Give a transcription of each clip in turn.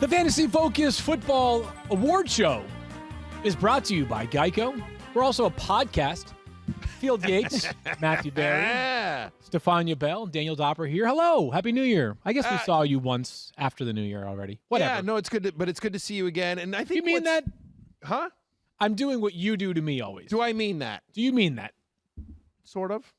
The Fantasy Focus Football Award Show is brought to you by Geico. We're also a podcast. Field Yates, Matthew Berry, Stefania Bell, Daniel Dopper here. Hello, Happy New Year. I guess we saw you once after the New Year already. Whatever. Yeah, no, it's good, but it's good to see you again. And I think you mean that? Huh? I'm doing what you do to me always. Do I mean that? Do you mean that? Sort of.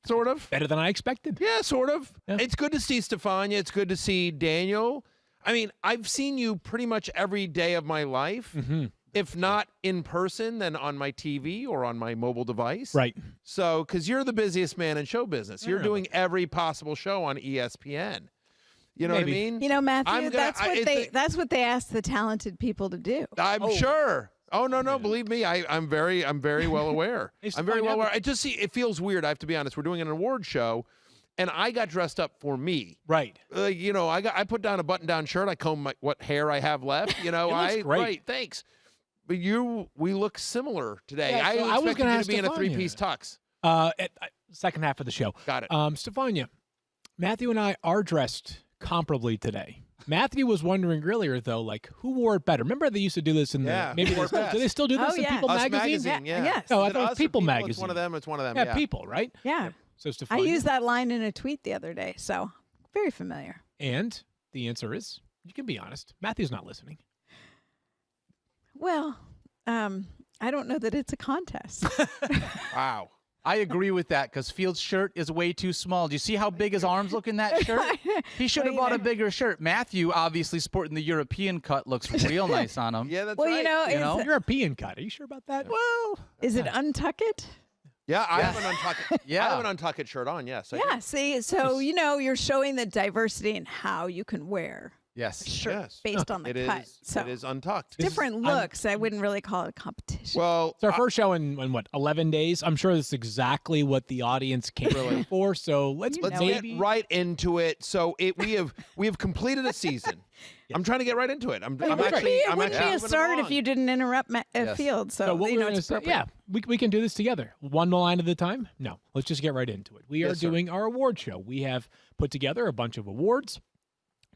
Sort of. Better than I expected. Yeah, sort of. Yeah. It's good to see Stefania. It's good to see Daniel. I mean, I've seen you pretty much every day of my life. Mm-hmm. If not in person, then on my TV or on my mobile device. Right. So, because you're the busiest man in show business. You're doing every possible show on ESPN. You know what I mean? You know, Matthew, that's what they ask the talented people to do. I'm sure. Oh, no, believe me, I'm very well aware. I'm very well aware. It feels weird, I have to be honest. We're doing an award show, and I got dressed up for me. Right. I put down a button-down shirt. I comb what hair I have left. You know, it looks great. Right, thanks. But we look similar today. Yeah, so I was going to be in a Stefania. three-piece tux. Second half of the show. Got it. Stefania, Matthew and I are dressed comparably today. Matthew was wondering earlier, though, like, who wore it better? Remember they used to do this in the maybe do they still do this in People Us magazine? Yeah. Yes. No, I thought it was Us or People magazine. It's one of them. Yeah, People, right? Yeah. So Stefania. I used that line in a tweet the other day, so very familiar. And the answer is, you can be honest, Matthew's not listening. Well, I don't know that it's a contest. Wow. I agree with that because Field's shirt is way too small. Do you see how big his arms look in that shirt? He should have bought a bigger shirt. Matthew, obviously sporting the European cut, looks real nice on him. Yeah, that's well, right. you know, European cut. Are you sure about that? Well, is it untuck it? Yeah, I have an untuck. Yeah. I have an untuck it shirt on. Yes. I Yeah. do. See, so you're showing the diversity in how you can wear yes. a shirt Yes. based on the It cut. is. So It is untucked. different looks. I wouldn't really call it a competition. Well, It's our first show in what, 11 days? I'm sure that's exactly what the audience came for. So let's get right into it. So we have completed a season. I'm trying to get right into it. I'm it actually wouldn't be a moving start if along. you didn't interrupt Field. So what we're gonna it's say, appropriate. we can do this together. One line at a time? No. Let's just get right into it. We are doing our award show. We have put together a bunch of awards.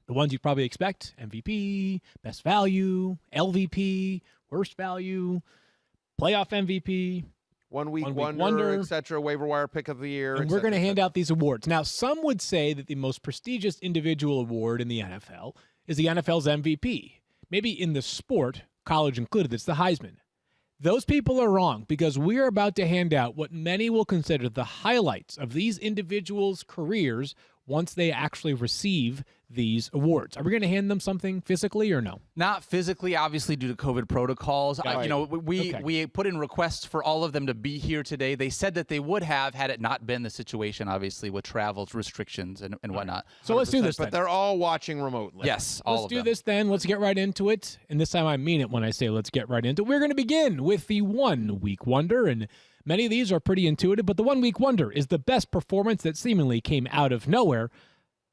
The ones you probably expect: MVP, Best Value, LVP, Worst Value, Playoff MVP, One week wonder, wonder, etc. Waiver wire pick of the year. and we're going to hand out these awards. Now, some would say that the most prestigious individual award in the NFL is the NFL's MVP. Maybe in the sport, college included, it's the Heisman. Those people are wrong because we are about to hand out what many will consider the highlights of these individuals' careers once they actually receive these awards. Are we going to hand them something physically or no? Not physically, obviously, due to COVID protocols. We put in requests for all of them to be here today. They said that they would have had it not been the situation, obviously, with travel restrictions and whatnot. So let's do this But then. they're all watching remotely. Yes, all Let's of do them. this then. Let's get right into it. And this time I mean it when I say let's get right into it. We're going to begin with the 1 week wonder. And many of these are pretty intuitive, but the 1 week wonder is the best performance that seemingly came out of nowhere.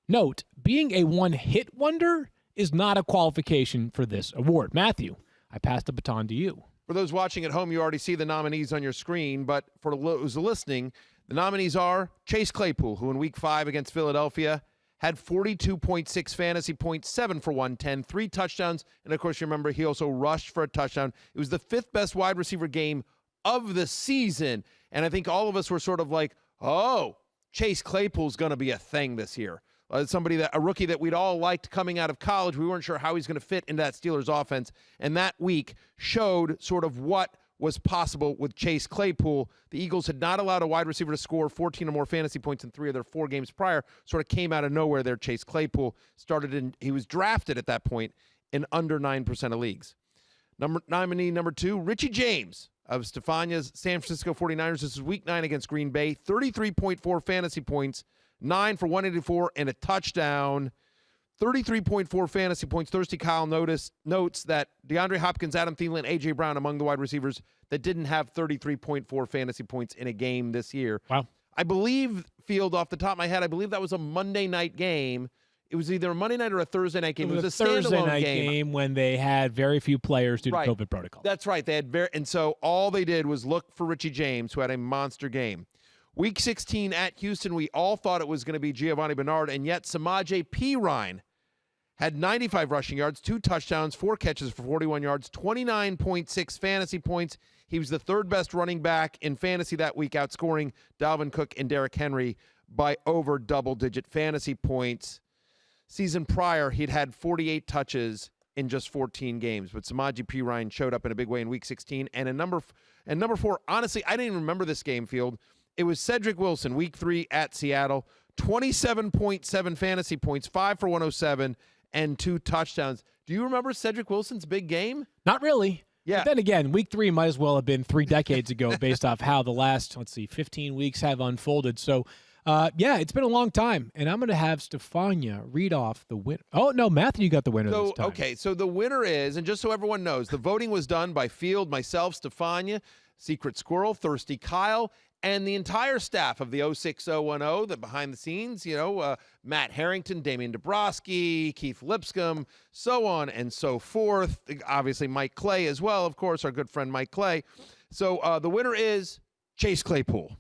Note, being a one-hit wonder is not a qualification for this award. Matthew, I pass the baton to you. For those watching at home, you already see the nominees on your screen, but for those listening, the nominees are Chase Claypool, who in Week 5 against Philadelphia had 42.6 fantasy points, 7 for 110, 3 touchdowns, and of course, you remember he also rushed for a touchdown. It was the 5th best wide receiver game of the season, and I think all of us were sort of like, oh, Chase Claypool's going to be a thing this year. A rookie that we'd all liked coming out of college. We weren't sure how he's going to fit into that Steelers offense. And that week showed sort of what was possible with Chase Claypool. The Eagles had not allowed a wide receiver to score 14 or more fantasy points in 3 of their 4 games prior. Sort of came out of nowhere there. Chase Claypool he was drafted at that point in under 9% of leagues. Nominee number 2, Richie James of Stefania's San Francisco 49ers. This is Week 9 against Green Bay. 33.4 fantasy points. 9 for 184 and a touchdown. 33.4 fantasy points. Thirsty Kyle notes that DeAndre Hopkins, Adam Thielen, A.J. Brown among the wide receivers that didn't have 33.4 fantasy points in a game this year. Wow. I believe, Field, off the top of my head, I believe that was a Monday night game. It was either a Monday night or a Thursday night game. It was a Thursday standalone night game when they had very few players due to COVID protocol. That's right. And so all they did was look for Richie James, who had a monster game. Week 16 at Houston, we all thought it was going to be Giovanni Bernard, and yet Samaje Perine had 95 rushing yards, 2 touchdowns, 4 catches for 41 yards, 29.6 fantasy points. He was the third best running back in fantasy that week, outscoring Dalvin Cook and Derrick Henry by over double-digit fantasy points. Season prior, he'd had 48 touches in just 14 games, but Samaje Perine showed up in a big way in Week 16. And number 4, honestly, I didn't even remember this game, Field. It was Cedric Wilson, Week 3 at Seattle, 27.7 fantasy points, 5 for 107, and 2 touchdowns. Do you remember Cedric Wilson's big game? Not really. Yeah. But then again, Week 3 might as well have been 3 decades ago based off how the last, 15 weeks have unfolded. So, yeah, it's been a long time. And I'm going to have Stefania read off the winner. Oh, no, Matthew got the winner this time. Okay, so the winner is, and just so everyone knows, the voting was done by Field, myself, Stefania, Secret Squirrel, Thirsty Kyle, and the entire staff of the 06010, the behind the scenes, Matt Harrington, Damian Dabrowski, Keith Lipscomb, so on and so forth. Obviously, Mike Clay as well, of course, our good friend Mike Clay. So the winner is Chase Claypool.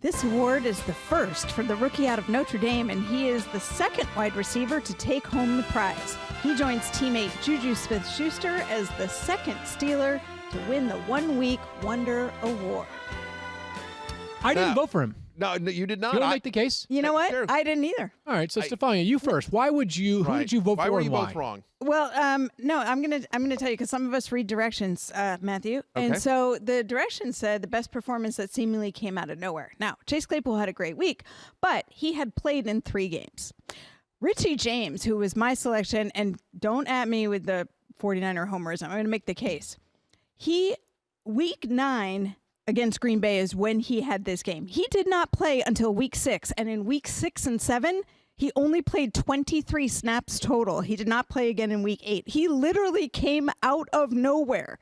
This award is the first for the rookie out of Notre Dame, and he is the second wide receiver to take home the prize. He joins teammate Juju Smith-Schuster as the second Steeler to win the 1 Week Wonder Award. I didn't vote for him. No, you did not. You don't make the case? You know what? Sure. I didn't either. All right, so Stefania, you first. Why would you? Who did you vote for? Why were you and why? both wrong? Well, no, I'm gonna tell you because some of us read directions, Matthew, Okay. and so the directions said the best performance that seemingly came out of nowhere. Now, Chase Claypool had a great week, but he had played in 3 games. Richie James, who was my selection, and don't at me with the 49er homers. I'm going to make the case. Week 9 against Green Bay is when he had this game. He did not play until Week 6, and in Week 6 and 7, he only played 23 snaps total. He did not play again in Week 8. He literally came out of nowhere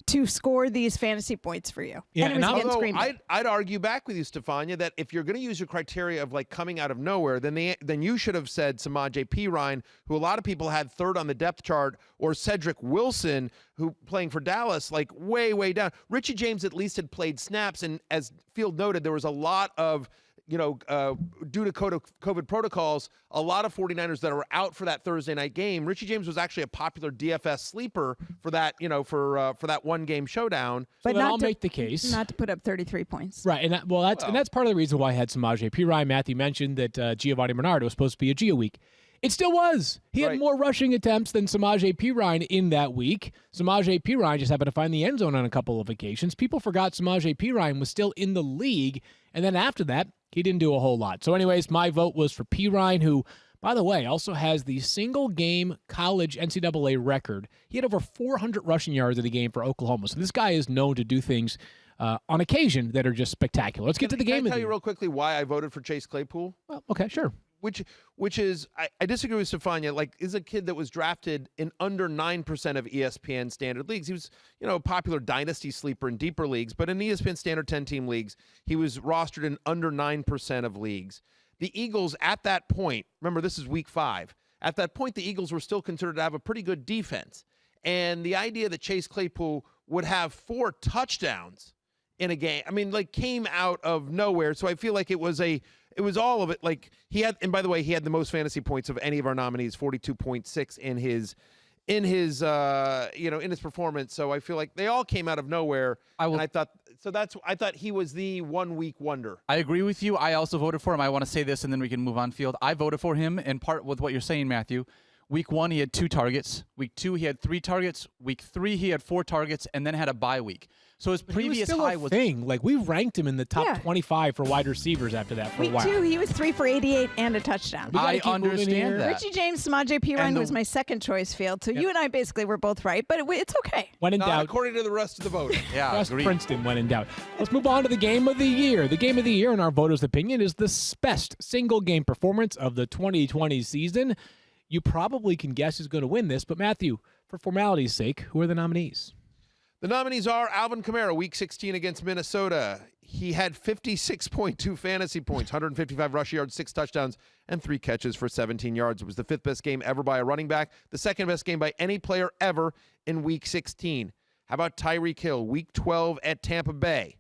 to score these fantasy points for you. Yeah, and it was against Although Green Bay. I'd argue back with you, Stefania, that if you're going to use your criteria of like coming out of nowhere, then you should have said Samaje Perine, who a lot of people had third on the depth chart, or Cedric Wilson, who playing for Dallas, like way, way down. Richie James at least had played snaps, and as Field noted, there was a lot of due to COVID protocols, a lot of 49ers that were out for that Thursday night game. Richie James was actually a popular DFS sleeper for that, for that 1-game showdown. But not I'll to- make the case. Not to put up 33 points. Right, and that's part of the reason why I had Samaje Perine. Matthew mentioned that Giovanni Bernardo was supposed to be a Geo week. It still was. He had Right. more rushing attempts than Samaje Perine in that week. Samaje Perine just happened to find the end zone on a couple of occasions. People forgot Samaje Perine was still in the league, and then after that, he didn't do a whole lot. So anyways, my vote was for Perine, who, by the way, also has the single-game college NCAA record. He had over 400 rushing yards in a game for Oklahoma. So this guy is known to do things on occasion that are just spectacular. Let's get to the game. Can I tell you real quickly why I voted for Chase Claypool? Well, okay, sure. Which is, I disagree with Stefania. Like, is a kid that was drafted in under 9% of ESPN standard leagues. He was, a popular dynasty sleeper in deeper leagues, but in ESPN standard 10-team leagues, he was rostered in under 9% of leagues. The Eagles at that point, remember this is week 5, at that point the Eagles were still considered to have a pretty good defense. And the idea that Chase Claypool would have 4 touchdowns in a game, came out of nowhere. So I feel like it was all of it. Like he had, and by the way, he had the most fantasy points of any of our nominees, 42.6 in his performance. So I feel like they all came out of nowhere. I thought he was the 1 week wonder. I agree with you. I also voted for him. I want to say this, and then we can move on field. I voted for him in part with what you're saying, Matthew. Week 1, he had 2 targets. Week 2, he had 3 targets. Week 3, he had 4 targets, and then had a bye week. So his previous high was thing. Like we ranked him in the top 25 for wide receivers after that for Week a while. 2, he was 3 for 88 and a touchdown. I understand that. Richie James, Samaje Perine was my second choice field. So you and I basically were both right, but it's okay. When in Not doubt, according to the rest of the vote. Yeah, West agreed. Princeton when in doubt. Let's move on to the game of the year. The game of the year, in our voters' opinion, is the best single game performance of the 2020 season. You probably can guess who's going to win this, but Matthew, for formality's sake, who are the nominees? The nominees are Alvin Kamara, Week 16 against Minnesota. He had 56.2 fantasy points, 155 rush yards, 6 touchdowns, and 3 catches for 17 yards. It was the 5th best game ever by a running back, the 2nd best game by any player ever in Week 16. How about Tyreek Hill, Week 12 at Tampa Bay?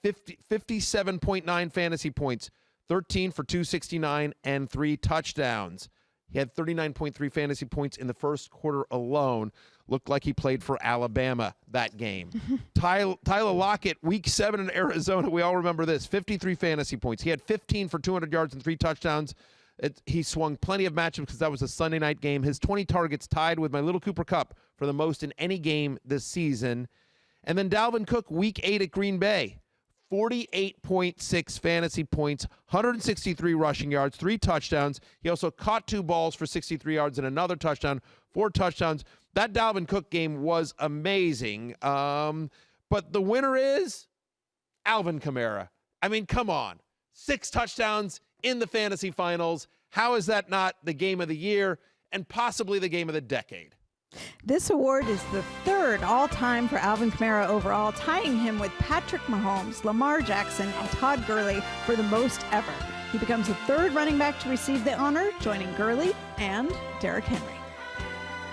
57.9 fantasy points, 13 for 269, and 3 touchdowns. He had 39.3 fantasy points in the first quarter alone. Looked like he played for Alabama that game. Tyler Lockett, week 7 in Arizona. We all remember this. 53 fantasy points. He had 15 for 200 yards and 3 touchdowns. He swung plenty of matchups because that was a Sunday night game. His 20 targets tied with my little Cooper Kupp for the most in any game this season. And then Dalvin Cook, week 8 at Green Bay. 48.6 fantasy points, 163 rushing yards, 3 touchdowns. He also caught 2 balls for 63 yards and another touchdown, 4 touchdowns. That Dalvin Cook game was amazing. But the winner is Alvin Kamara. I mean, come on. 6 touchdowns in the fantasy finals. How is that not the game of the year and possibly the game of the decade? This award is the 3rd all-time for Alvin Kamara overall, tying him with Patrick Mahomes, Lamar Jackson, and Todd Gurley for the most ever. He becomes the 3rd running back to receive the honor, joining Gurley and Derrick Henry.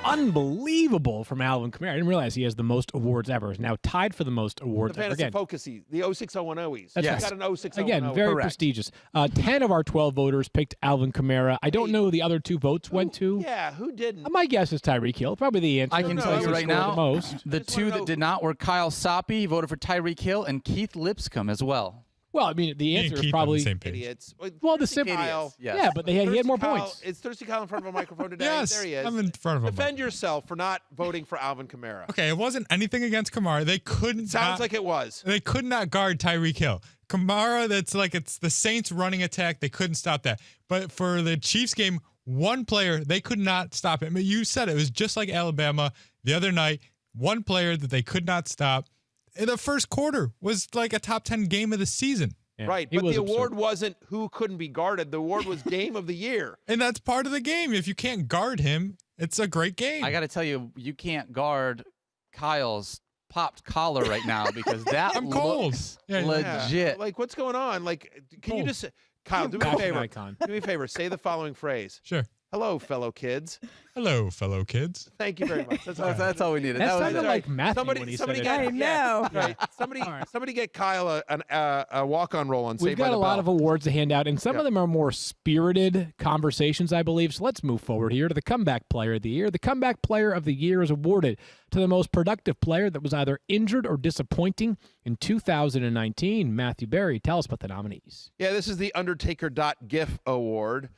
Unbelievable from Alvin Kamara. I didn't realize he has the most awards ever. He's now tied for the most awards The ever. fantasy Again, focusy, the 0601-0s. That's He's right. got an 0601-0. Again, very Correct. prestigious. 10 of our 12 voters picked Alvin Kamara. I don't know who the other 2 votes went to. Yeah, who didn't? My guess is Tyreek Hill. Probably the answer. I can No, tell I you was right scored now, the most. the just 2 wanna know- that did not were Kyle Soppe, he voted for Tyreek Hill, and Keith Lipscomb as well. Well, I mean, the Me and answer is Keith on the probably same page. Idiots. Well, the Thirsty simple- Kyle. Yes. yeah, but he had more Thirsty Kyle- points. Is Thirsty Kyle in front of a microphone today? Yes, There he is. I'm in front of him. Defend yourself for not voting for Alvin Kamara. Okay, it wasn't anything against Kamara. They couldn't. Sounds like it was. They could not guard Tyreek Hill. Kamara, that's like it's the Saints running attack. They couldn't stop that. But for the Chiefs game, one player, they could not stop it. I mean, you said it was just like Alabama the other night. One player that they could not stop. In the first quarter was like a top 10 game of the season. Yeah, Right, he but was the absurd. award wasn't who couldn't be guarded. The award was game of the year. And that's part of the game. If you can't guard him, it's a great game. I got to tell you, you can't guard Kyle's popped collar right now because that I'm cold. looks Yeah, yeah. Yeah. legit. Like, what's going on? Like, can you Cold. just Kyle, do me a Fashion favor. icon. Do me a favor. Say the following phrase. Sure. Hello, fellow kids. Hello, fellow kids. Thank you very much. That's all. That's all we needed. That That was sounded it. like Matthew Somebody- when he somebody said got- it. I know. Right. Somebody, All right. somebody get Kyle a walk-on roll on We've Saved by got the a lot Bell. of awards to hand out, and some Yeah. of them are more spirited conversations, I believe. So let's move forward here to the Comeback Player of the Year. The Comeback Player of the Year is awarded to the most productive player that was either injured or disappointing in 2019. Matthew Berry, tell us about the nominees. Yeah, this is the Undertaker.gif award.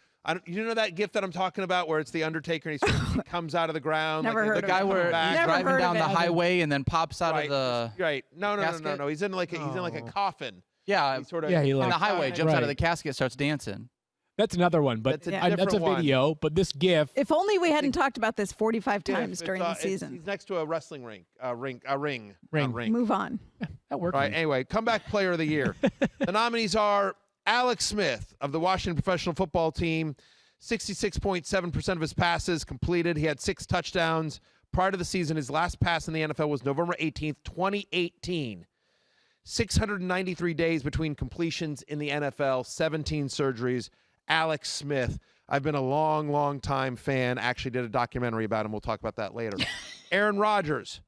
You know that GIF that I'm talking about where it's the Undertaker and he comes out of the ground? Never like, heard The of guy it. where back. he's Never driving heard down of the it. highway and then pops out Right. of the Right. No. casket? He's in like a Oh. coffin. yeah He sort of Yeah, he on like the highway, jumps out Right. of the casket, starts dancing. That's another one, but That's a that's a different one. video. But this GIF, If only we hadn't talked about this 45 GIF, times during the season. He's next to a wrestling ring. Ring. Ring. Not ring. Move on. that worked. Right. Anyway, Comeback Player of the Year. The nominees are Alex Smith of the Washington Professional Football Team. 66.7% of his passes completed. He had 6 touchdowns. Prior to the season, his last pass in the NFL was November 18th, 2018. 693 days between completions in the NFL, 17 surgeries. Alex Smith. I've been a long, long time fan. Actually did a documentary about him. We'll talk about that later. Aaron Rodgers,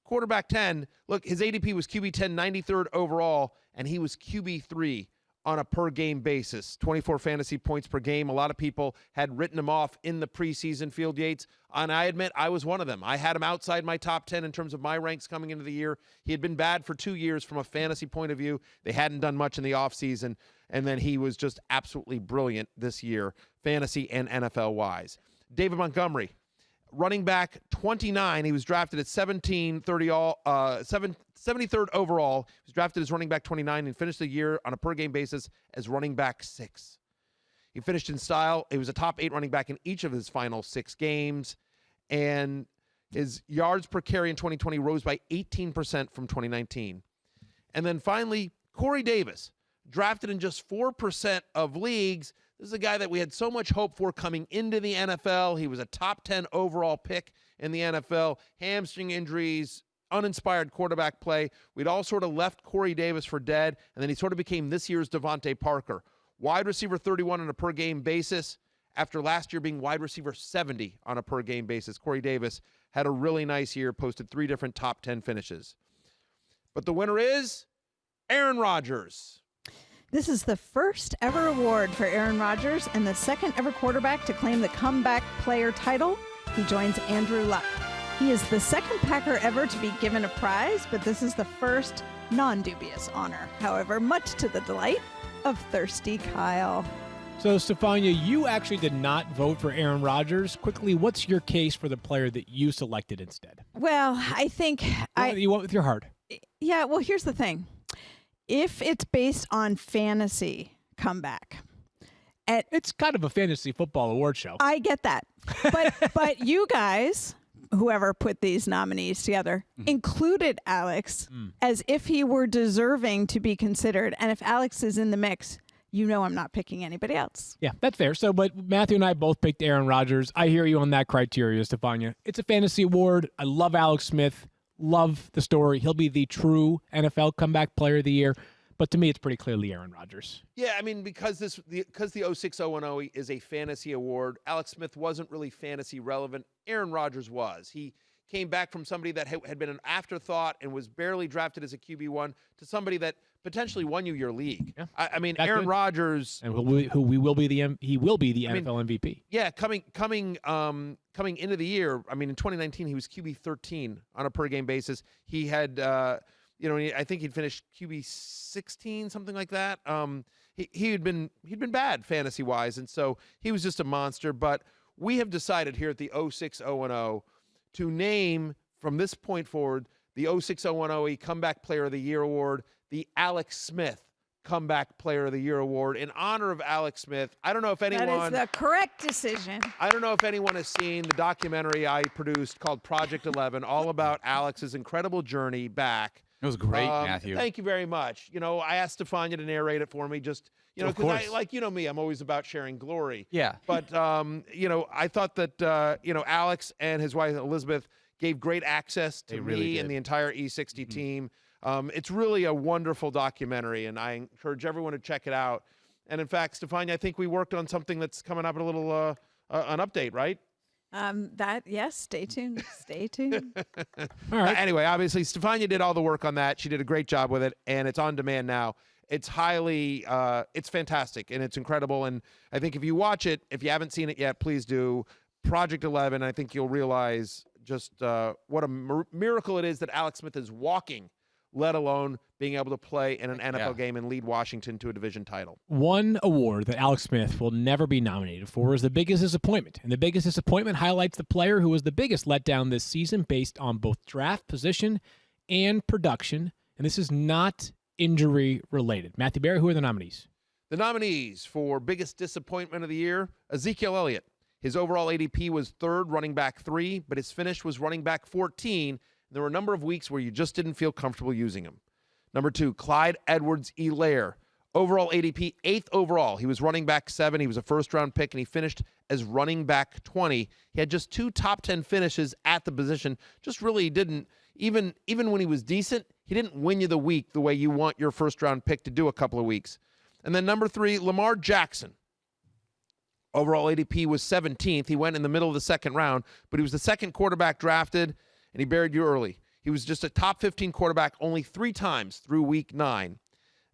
quarterback 10. Look, his ADP was QB 10, 93rd overall, and he was QB 3 on a per-game basis. 24 fantasy points per game. A lot of people had written him off in the preseason, Field Yates, and I admit I was one of them. I had him outside my top 10 in terms of my ranks coming into the year. He had been bad for 2 years from a fantasy point of view. They hadn't done much in the offseason, and then he was just absolutely brilliant this year, fantasy and NFL-wise. David Montgomery, running back 29. He was drafted at 73rd overall. He was drafted as running back 29 and finished the year on a per-game basis as running back 6. He finished in style. He was a top 8 running back in each of his final 6 games. And his yards per carry in 2020 rose by 18% from 2019. And then finally, Corey Davis, drafted in just 4% of leagues. This is a guy that we had so much hope for coming into the NFL. He was a top 10 overall pick in the NFL. Hamstring injuries, uninspired quarterback play. We'd all sort of left Corey Davis for dead, and then he sort of became this year's Devontae Parker. Wide receiver 31 on a per-game basis after last year being wide receiver 70 on a per-game basis. Corey Davis had a really nice year, posted 3 different top 10 finishes. But the winner is Aaron Rodgers. This is the first ever award for Aaron Rodgers and the second ever quarterback to claim the comeback player title. He joins Andrew Luck. He is the second Packer ever to be given a prize, but this is the first non-dubious honor. However, much to the delight of Thirsty Kyle. So, Stefania, you actually did not vote for Aaron Rodgers. Quickly, what's your case for the player that you selected instead? Well, I think You went with your heart. Yeah, well, here's the thing. If it's based on fantasy comeback, It's kind of a fantasy football award show. I get that. But you guys, whoever put these nominees together, included Alex as if he were deserving to be considered. And if Alex is in the mix, you know I'm not picking anybody else. Yeah, that's fair. So, but Matthew and I both picked Aaron Rodgers. I hear you on that criteria, Stefania. It's a fantasy award. I love Alex Smith. Love the story. He'll be the true NFL comeback player of the year. But to me, it's pretty clearly Aaron Rodgers. Yeah, I mean, because the 06-010 is a fantasy award, Alex Smith wasn't really fantasy relevant. Aaron Rodgers was. He came back from somebody that had been an afterthought and was barely drafted as a QB1 to somebody that potentially won you your league. Yeah. I mean, That's Aaron good. Rodgers, And he will be the NFL MVP. yeah, coming into the year. I mean, in 2019, he was QB 13 on a per game basis. He had, I think he'd finished QB 16, something like that. He'd been bad fantasy wise, and so he was just a monster. But we have decided here at the 06-010 to name from this point forward the 06-010 Comeback Player of the Year award, the Alex Smith Comeback Player of the Year award in honor of Alex Smith. I don't know if anyone. That is the correct decision. I don't know if anyone has seen the documentary I produced called Project 11, all about Alex's incredible journey back. It was great, Matthew. Thank you very much. I asked Stefania to narrate it for me, just Of because course. me, I'm always about sharing glory. Yeah. But I thought that Alex and his wife Elizabeth gave great access to They really me did. and the entire E60 team. It's really a wonderful documentary, and I encourage everyone to check it out. And in fact, Stefania, I think we worked on something that's coming up in a little an update, right? Yes, stay tuned. Stay tuned. All right. Anyway, obviously, Stefania did all the work on that. She did a great job with it, and it's on demand now. It's it's fantastic, and it's incredible. And I think if you watch it, if you haven't seen it yet, please do. Project 11, I think you'll realize just what a miracle it is that Alex Smith is walking, let alone being able to play in an NFL game and lead Washington to a division title. One award that Alex Smith will never be nominated for is the biggest disappointment. And the biggest disappointment highlights the player who was the biggest letdown this season based on both draft position and production. And this is not injury related. Matthew Barry, who are the nominees? The nominees for biggest disappointment of the year, Ezekiel Elliott. His overall ADP was third, running back 3, but his finish was running back 14. There were a number of weeks where you just didn't feel comfortable using him. Number 2, Clyde Edwards-Helaire. Overall ADP, 8th overall. He was running back 7. He was a first-round pick, and he finished as running back 20. He had just 2 top 10 finishes at the position. Just really didn't, even when he was decent, he didn't win you the week the way you want your first-round pick to do a couple of weeks. And then number 3, Lamar Jackson. Overall ADP was 17th. He went in the middle of the second round, but he was the second quarterback drafted, and he buried you early. He was just a top 15 quarterback only 3 times through week 9.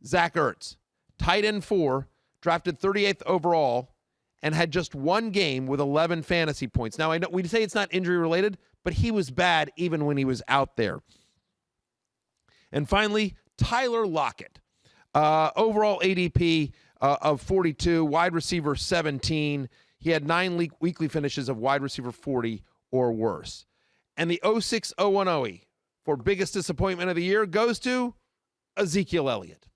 Zach Ertz, tight end 4, drafted 38th overall, and had just 1 game with 11 fantasy points. Now, I know we say it's not injury related, but he was bad even when he was out there. And finally, Tyler Lockett. Overall ADP of 42, wide receiver 17. He had 9 weekly finishes of wide receiver 40 or worse. And the 06-010 for biggest disappointment of the year goes to Ezekiel Elliott.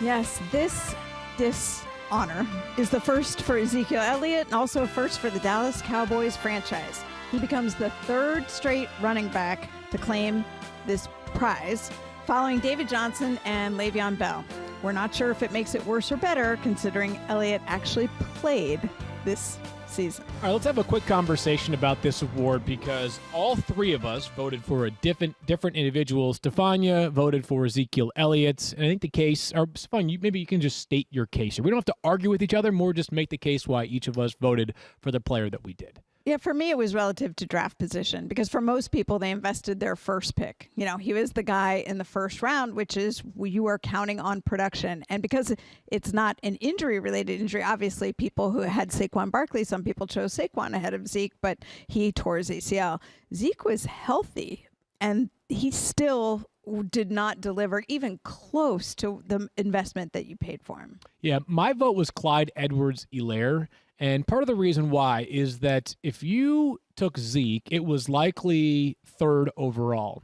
Yes, this honor is the first for Ezekiel Elliott and also a first for the Dallas Cowboys franchise. He becomes the 3rd straight running back to claim this prize, following David Johnson and Le'Veon Bell. We're not sure if it makes it worse or better, considering Elliott actually played this season. All right, let's have a quick conversation about this award because all 3 of us voted for a different individual. Stefania voted for Ezekiel Elliott, and I think the case, or Stefania, maybe you can just state your case here. We don't have to argue with each other, more just make the case why each of us voted for the player that we did. Yeah, for me, it was relative to draft position because for most people, they invested their first pick. You know, he was the guy in the first round, which is you are counting on production. And because it's not an injury-related injury, obviously people who had Saquon Barkley, some people chose Saquon ahead of Zeke, but he tore his ACL. Zeke was healthy, and he still did not deliver even close to the investment that you paid for him. Yeah, my vote was Clyde Edwards-Helaire. And part of the reason why is that if you took Zeke, it was likely third overall.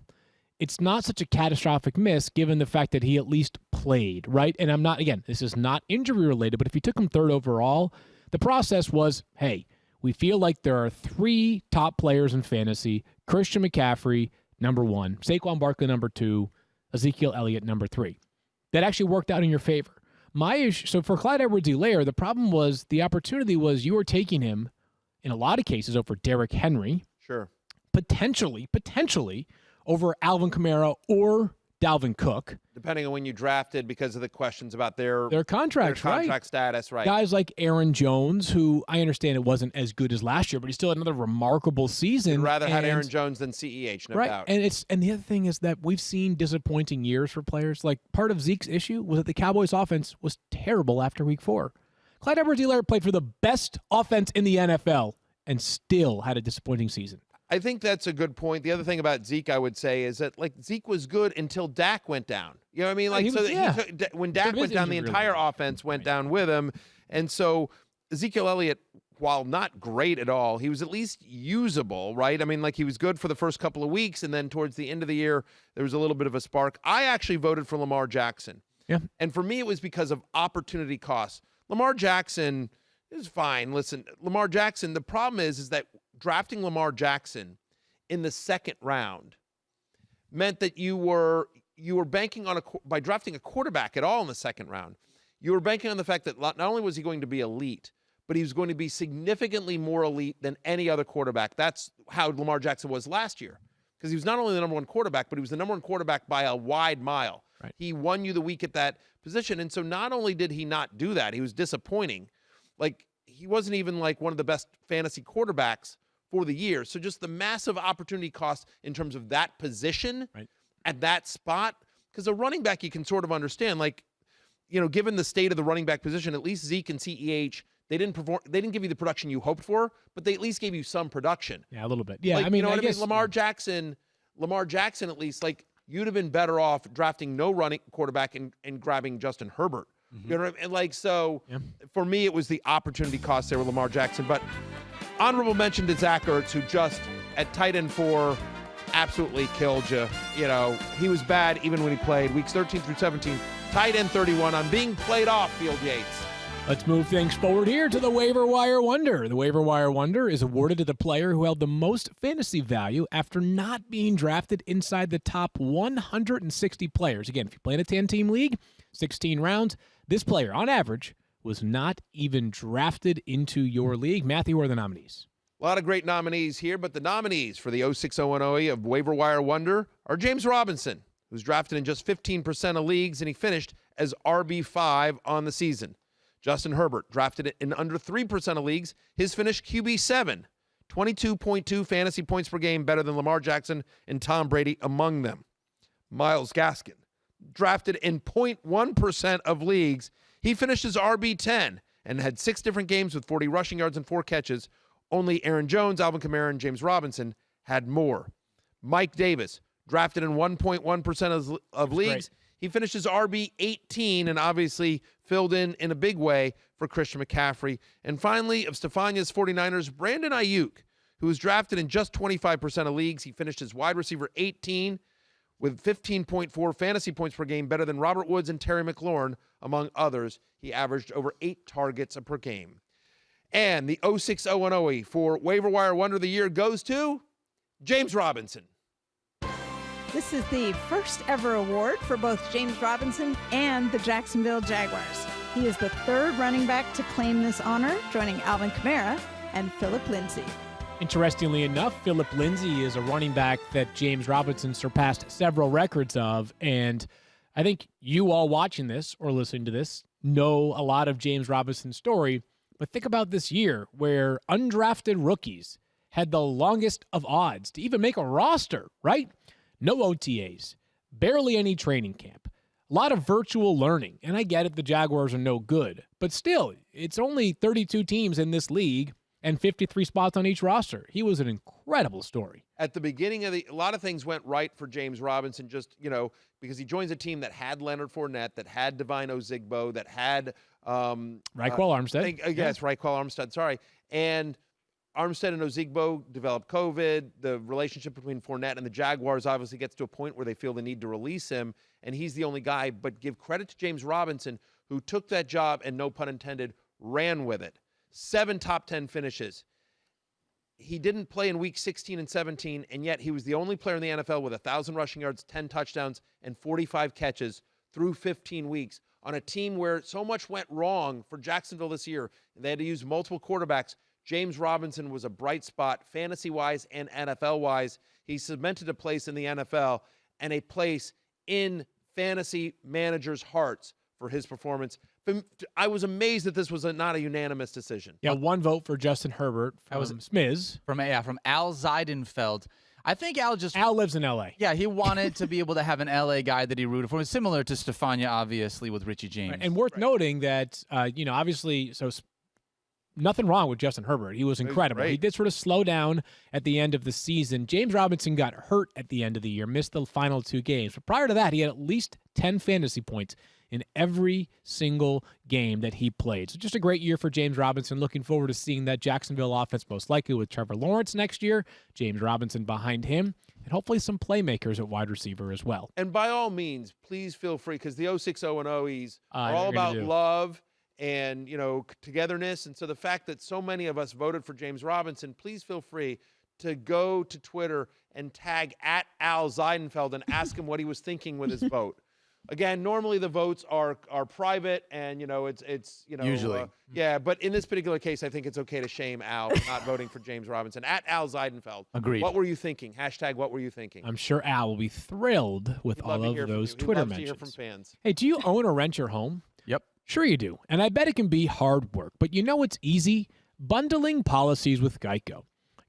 It's not such a catastrophic miss given the fact that he at least played, right? And I'm not, again, this is not injury related, but if you took him third overall, the process was, hey, we feel like there are 3 top players in fantasy, Christian McCaffrey, number 1, Saquon Barkley, number 2, Ezekiel Elliott, number 3. That actually worked out in your favor. My issue, so for Clyde Edwards-Helaire, the problem was the opportunity was you were taking him in a lot of cases over Derrick Henry, Sure. potentially over Alvin Kamara or Dalvin Cook. Depending on when you drafted because of the questions about their contracts, their contract right? status, right? Guys like Aaron Jones, who I understand it wasn't as good as last year, but he still had another remarkable season. You'd rather had and- Aaron Jones than CEH, no right. doubt. And the other thing is that we've seen disappointing years for players. Like part of Zeke's issue was that the Cowboys offense was terrible after week 4. Clyde Edwards-Helaire played for the best offense in the NFL and still had a disappointing season. I think that's a good point. The other thing about Zeke, I would say, is that like Zeke was good until Dak went down. You know what I mean? Like when Dak went down, the entire offense went down with him. And so Ezekiel Elliott, while not great at all, he was at least usable, right? I mean, like he was good for the first couple of weeks, and then towards the end of the year, there was a little bit of a spark. I actually voted for Lamar Jackson. Yeah. And for me, it was because of opportunity costs. Lamar Jackson is fine. Listen, Lamar Jackson, the problem is that drafting Lamar Jackson in the second round meant that you were banking on by drafting a quarterback at all in the second round, you were banking on the fact that not only was he going to be elite, but he was going to be significantly more elite than any other quarterback. That's how Lamar Jackson was last year, because he was not only the number 1 quarterback, but he was the number 1 quarterback by a wide mile. Right. He won you the week at that position. And so not only did he not do that, he was disappointing. Like he wasn't even like one of the best fantasy quarterbacks for the year. So just the massive opportunity cost in terms of that position at that spot, because a running back you can sort of understand, like, you know, given the state of the running back position, at least Zeke and CEH, they didn't give you the production you hoped for, but they at least gave you some production. Yeah, a little bit. Yeah, like, I mean, you know I what guess, I mean? Lamar Jackson, at least, like, you'd have been better off drafting no running quarterback and grabbing Justin Herbert. You know what I mean? And like, so for me, it was the opportunity cost there with Lamar Jackson. But honorable mention to Zach Ertz, who just at tight end 4 absolutely killed you. You know, he was bad even when he played. Weeks 13 through 17, tight end 31 on being played off, Field Yates. Let's move things forward here to the Waiver Wire Wonder. The Waiver Wire Wonder is awarded to the player who held the most fantasy value after not being drafted inside the top 160 players. Again, if you play in a 10-team league, 16 rounds, this player, on average, was not even drafted into your league. Matthew, who are the nominees? A lot of great nominees here, but the nominees for the 06-010 of Waiver Wire Wonder are James Robinson, who's drafted in just 15% of leagues, and he finished as RB5 on the season. Justin Herbert, drafted in under 3% of leagues. His finish QB7, 22.2 fantasy points per game, better than Lamar Jackson and Tom Brady among them. Myles Gaskin, drafted in 0.1% of leagues. He finished as RB10 and had 6 different games with 40 rushing yards and 4 catches. Only Aaron Jones, Alvin Kamara, and James Robinson had more. Mike Davis, drafted in 1.1% of leagues. Great. He finished as RB18 and obviously filled in a big way for Christian McCaffrey. And finally, of Stefania's 49ers, Brandon Ayuk, who was drafted in just 25% of leagues. He finished as wide receiver 18 with 15.4 fantasy points per game, better than Robert Woods and Terry McLaurin, among others. He averaged over 8 targets per game. And the 06-010 for Waiver Wire Wonder of the Year goes to James Robinson. This is the first ever award for both James Robinson and the Jacksonville Jaguars. He is the 3rd running back to claim this honor, joining Alvin Kamara and Phillip Lindsay. Interestingly enough, Phillip Lindsay is a running back that James Robinson surpassed several records of, and I think you all watching this or listening to this know a lot of James Robinson's story, but think about this year where undrafted rookies had the longest of odds to even make a roster, right? No OTAs, barely any training camp, a lot of virtual learning. And I get it, the Jaguars are no good, but still, it's only 32 teams in this league and 53 spots on each roster. He was an incredible story. At the beginning of a lot of things went right for James Robinson, just, because he joins a team that had Leonard Fournette, that had Divine Ozigbo, that had Raquel Armstead. Yes, Raquel Armstead, sorry. And Armstead and Ozigbo developed COVID. The relationship between Fournette and the Jaguars obviously gets to a point where they feel the need to release him, and he's the only guy. But give credit to James Robinson, who took that job and, no pun intended, ran with it. 7 top 10 finishes. He didn't play in week 16 and 17, and yet he was the only player in the NFL with 1,000 rushing yards, 10 touchdowns, and 45 catches through 15 weeks on a team where so much went wrong for Jacksonville this year. They had to use multiple quarterbacks. James Robinson was a bright spot, fantasy-wise and NFL-wise. He cemented a place in the NFL and a place in fantasy managers' hearts for his performance. I was amazed that this was not a unanimous decision. Yeah, 1 vote for Justin Herbert from Smiz. From Al Zeidenfeld. I think Al lives in L.A. Yeah, he wanted to be able to have an L.A. guy that he rooted for. Similar to Stefania, obviously, with Richie James. Right. And worth noting that, obviously, nothing wrong with Justin Herbert. He was incredible. He did sort of slow down at the end of the season. James Robinson got hurt at the end of the year, missed the final 2 games. But prior to that, he had at least 10 fantasy points in every single game that he played. So just a great year for James Robinson. Looking forward to seeing that Jacksonville offense, most likely with Trevor Lawrence next year, James Robinson behind him, and hopefully some playmakers at wide receiver as well. And by all means, please feel free, because the 06-0 and OEs are all about love and, togetherness. And so the fact that so many of us voted for James Robinson, please feel free to go to Twitter and tag at Al Zeidenfeld and ask him what he was thinking with his vote. Again, normally the votes are private, and it's usually but in this particular case, I think it's okay to shame Al for not voting for James Robinson. At Al Zeidenfeld. Agreed. What were you thinking? # what were you thinking? I'm sure Al will be thrilled with all of those Twitter mentions. To hear from fans. Hey, do you own or rent your home? Yep. Sure you do. And I bet it can be hard work, but you know it's easy? Bundling policies with Geico.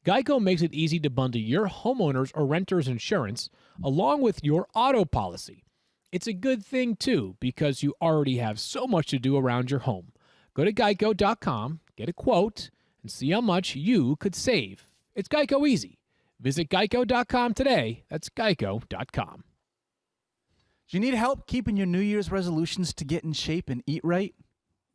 Geico makes it easy to bundle your homeowner's or renter's insurance along with your auto policy. It's a good thing, too, because you already have so much to do around your home. Go to geico.com, get a quote, and see how much you could save. It's Geico easy. Visit geico.com today. That's geico.com. Do you need help keeping your New Year's resolutions to get in shape and eat right?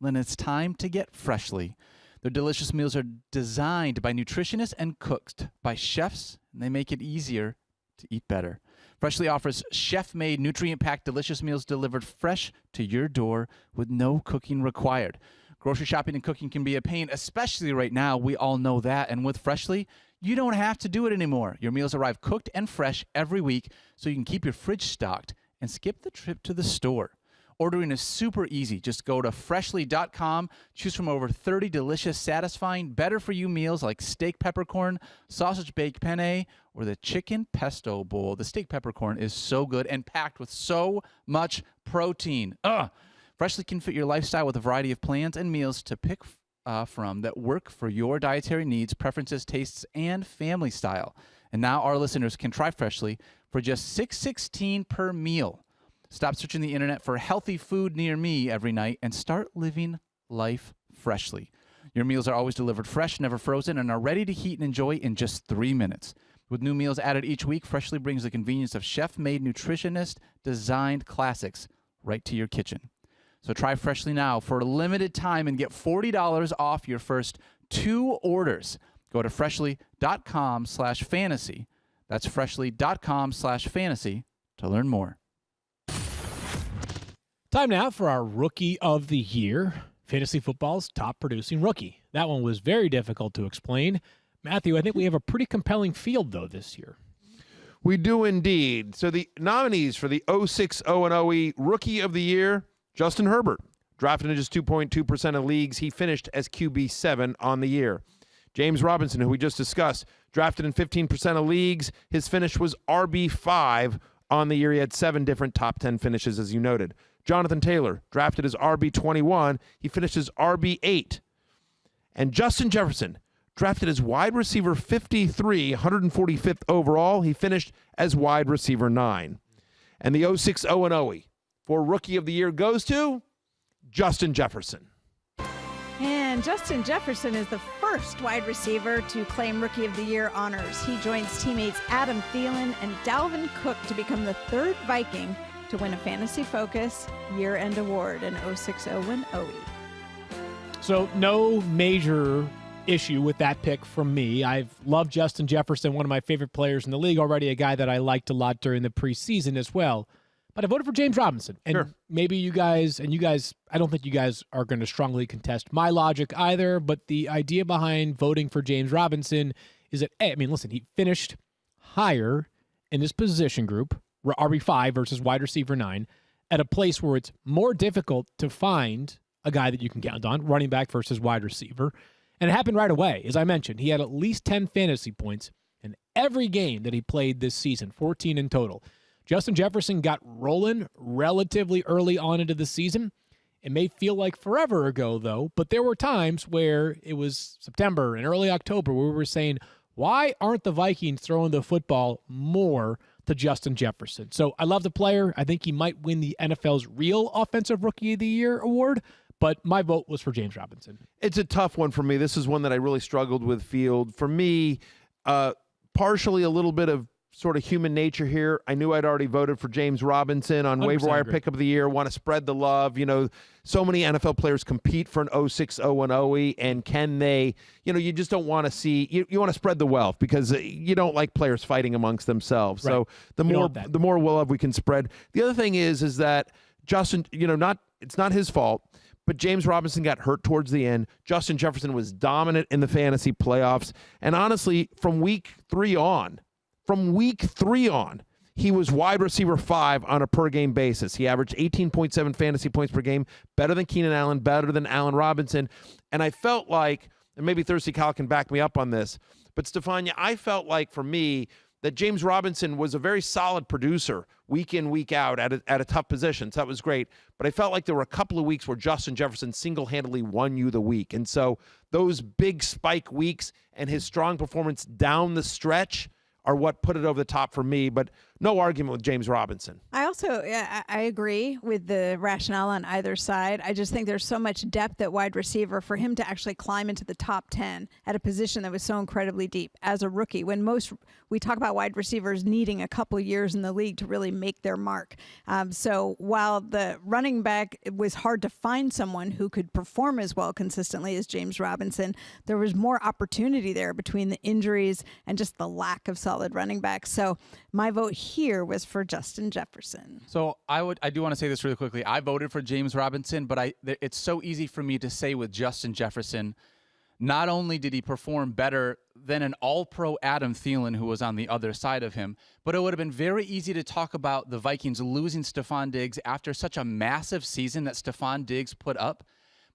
Then it's time to get Freshly. Their delicious meals are designed by nutritionists and cooked by chefs, and they make it easier to eat better. Freshly offers chef-made, nutrient-packed, delicious meals delivered fresh to your door with no cooking required. Grocery shopping and cooking can be a pain, especially right now. We all know that. And with Freshly, you don't have to do it anymore. Your meals arrive cooked and fresh every week, so you can keep your fridge stocked and skip the trip to the store. Ordering is super easy. Just go to freshly.com, choose from over 30 delicious, satisfying, better-for-you meals like steak peppercorn, sausage baked penne, or the chicken pesto bowl. The steak peppercorn is so good and packed with so much protein. Freshly can fit your lifestyle with a variety of plans and meals to pick from that work for your dietary needs, preferences, tastes, and family style. And now our listeners can try Freshly for just $6.16 per meal. Stop searching the internet for healthy food near me every night and start living life freshly. Your meals are always delivered fresh, never frozen, and are ready to heat and enjoy in just 3 minutes. With new meals added each week, Freshly brings the convenience of chef-made, nutritionist-designed classics right to your kitchen. So try Freshly now for a limited time and get $40 off your first 2 orders. Go to freshly.com/fantasy. That's freshly.com/fantasy to learn more. Time now for our Rookie of the Year, fantasy football's top producing rookie. That one was very difficult to explain. Matthew, I think we have a pretty compelling field, though, this year. We do indeed. So the nominees for the 06-0 and OE Rookie of the Year, Justin Herbert. Drafted in just 2.2% of leagues, he finished as QB7 on the year. James Robinson, who we just discussed, drafted in 15% of leagues, his finish was RB5 on the year. He had 7 different top 10 finishes, as you noted. Jonathan Taylor, drafted as RB21. He finished as RB8. And Justin Jefferson, drafted as wide receiver 53, 145th overall. He finished as wide receiver 9. And the 06 0-0 for Rookie of the Year goes to Justin Jefferson. And Justin Jefferson is the first wide receiver to claim Rookie of the Year honors. He joins teammates Adam Thielen and Dalvin Cook to become the third Viking to win a Fantasy Focus year-end award in 06-01-08. So no major issue with that pick from me. I've loved Justin Jefferson, one of my favorite players in the league already, a guy that I liked a lot during the preseason as well. But I voted for James Robinson. And Sure. maybe you guys, I don't think you guys are going to strongly contest my logic either, but the idea behind voting for James Robinson is that, listen, he finished higher in his position group, RB5 versus wide receiver 9, at a place where it's more difficult to find a guy that you can count on, running back versus wide receiver. And it happened right away. As I mentioned, he had at least 10 fantasy points in every game that he played this season, 14 in total. Justin Jefferson got rolling relatively early on into the season. It may feel like forever ago, though, but there were times where it was September and early October where we were saying, why aren't the Vikings throwing the football more to Justin Jefferson? So I love the player. I think he might win the NFL's real Offensive Rookie of the Year award, but my vote was for James Robinson. It's a tough one for me. This is one that I really struggled with, Field. For me, partially a little bit of sort of human nature here. I knew I'd already voted for James Robinson on waiver wire pick of the year. Want to spread the love. So many NFL players compete for an 06 0-0, and can they? You just don't want to see. You want to spread the wealth because you don't like players fighting amongst themselves. Right. So the more love we can spread. The other thing is that Justin, it's not his fault, but James Robinson got hurt towards the end. Justin Jefferson was dominant in the fantasy playoffs, and honestly, from week 3 on, he was wide receiver 5 on a per-game basis. He averaged 18.7 fantasy points per game, better than Keenan Allen, better than Allen Robinson. And I felt like, and maybe Thirsty Kyle can back me up on this, but Stefania, I felt like for me that James Robinson was a very solid producer week in, week out at a tough position. So that was great. But I felt like there were a couple of weeks where Justin Jefferson single-handedly won you the week. And so those big spike weeks and his strong performance down the stretch are what put it over the top for me, but no argument with James Robinson. I agree with the rationale on either side. I just think there's so much depth at wide receiver for him to actually climb into the top 10 at a position that was so incredibly deep as a rookie, when we talk about wide receivers needing a couple years in the league to really make their mark. So while the running back, it was hard to find someone who could perform as well consistently as James Robinson, there was more opportunity there between the injuries and just the lack of solid running backs. So my vote here was for Justin Jefferson. So I do want to say this really quickly. I voted for James Robinson, but it's so easy for me to say with Justin Jefferson, not only did he perform better than an all-pro Adam Thielen who was on the other side of him, but it would have been very easy to talk about the Vikings losing Stephon Diggs after such a massive season that Stephon Diggs put up.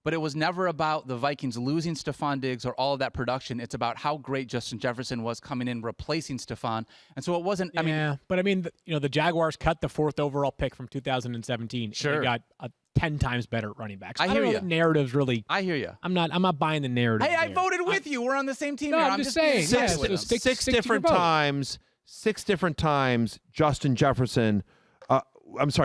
But it was never about the Vikings losing Stephon Diggs or all of that production. It's about how great Justin Jefferson was coming in, replacing Stephon. And so it wasn't, the Jaguars cut the 4th overall pick from 2017. Sure. And they got a 10 times better running backs. I hear you. Narratives really. I hear you. I'm not buying the narrative. Hey, I voted with you. We're on the same team No, here. I'm just saying. Six different times, Justin Jefferson.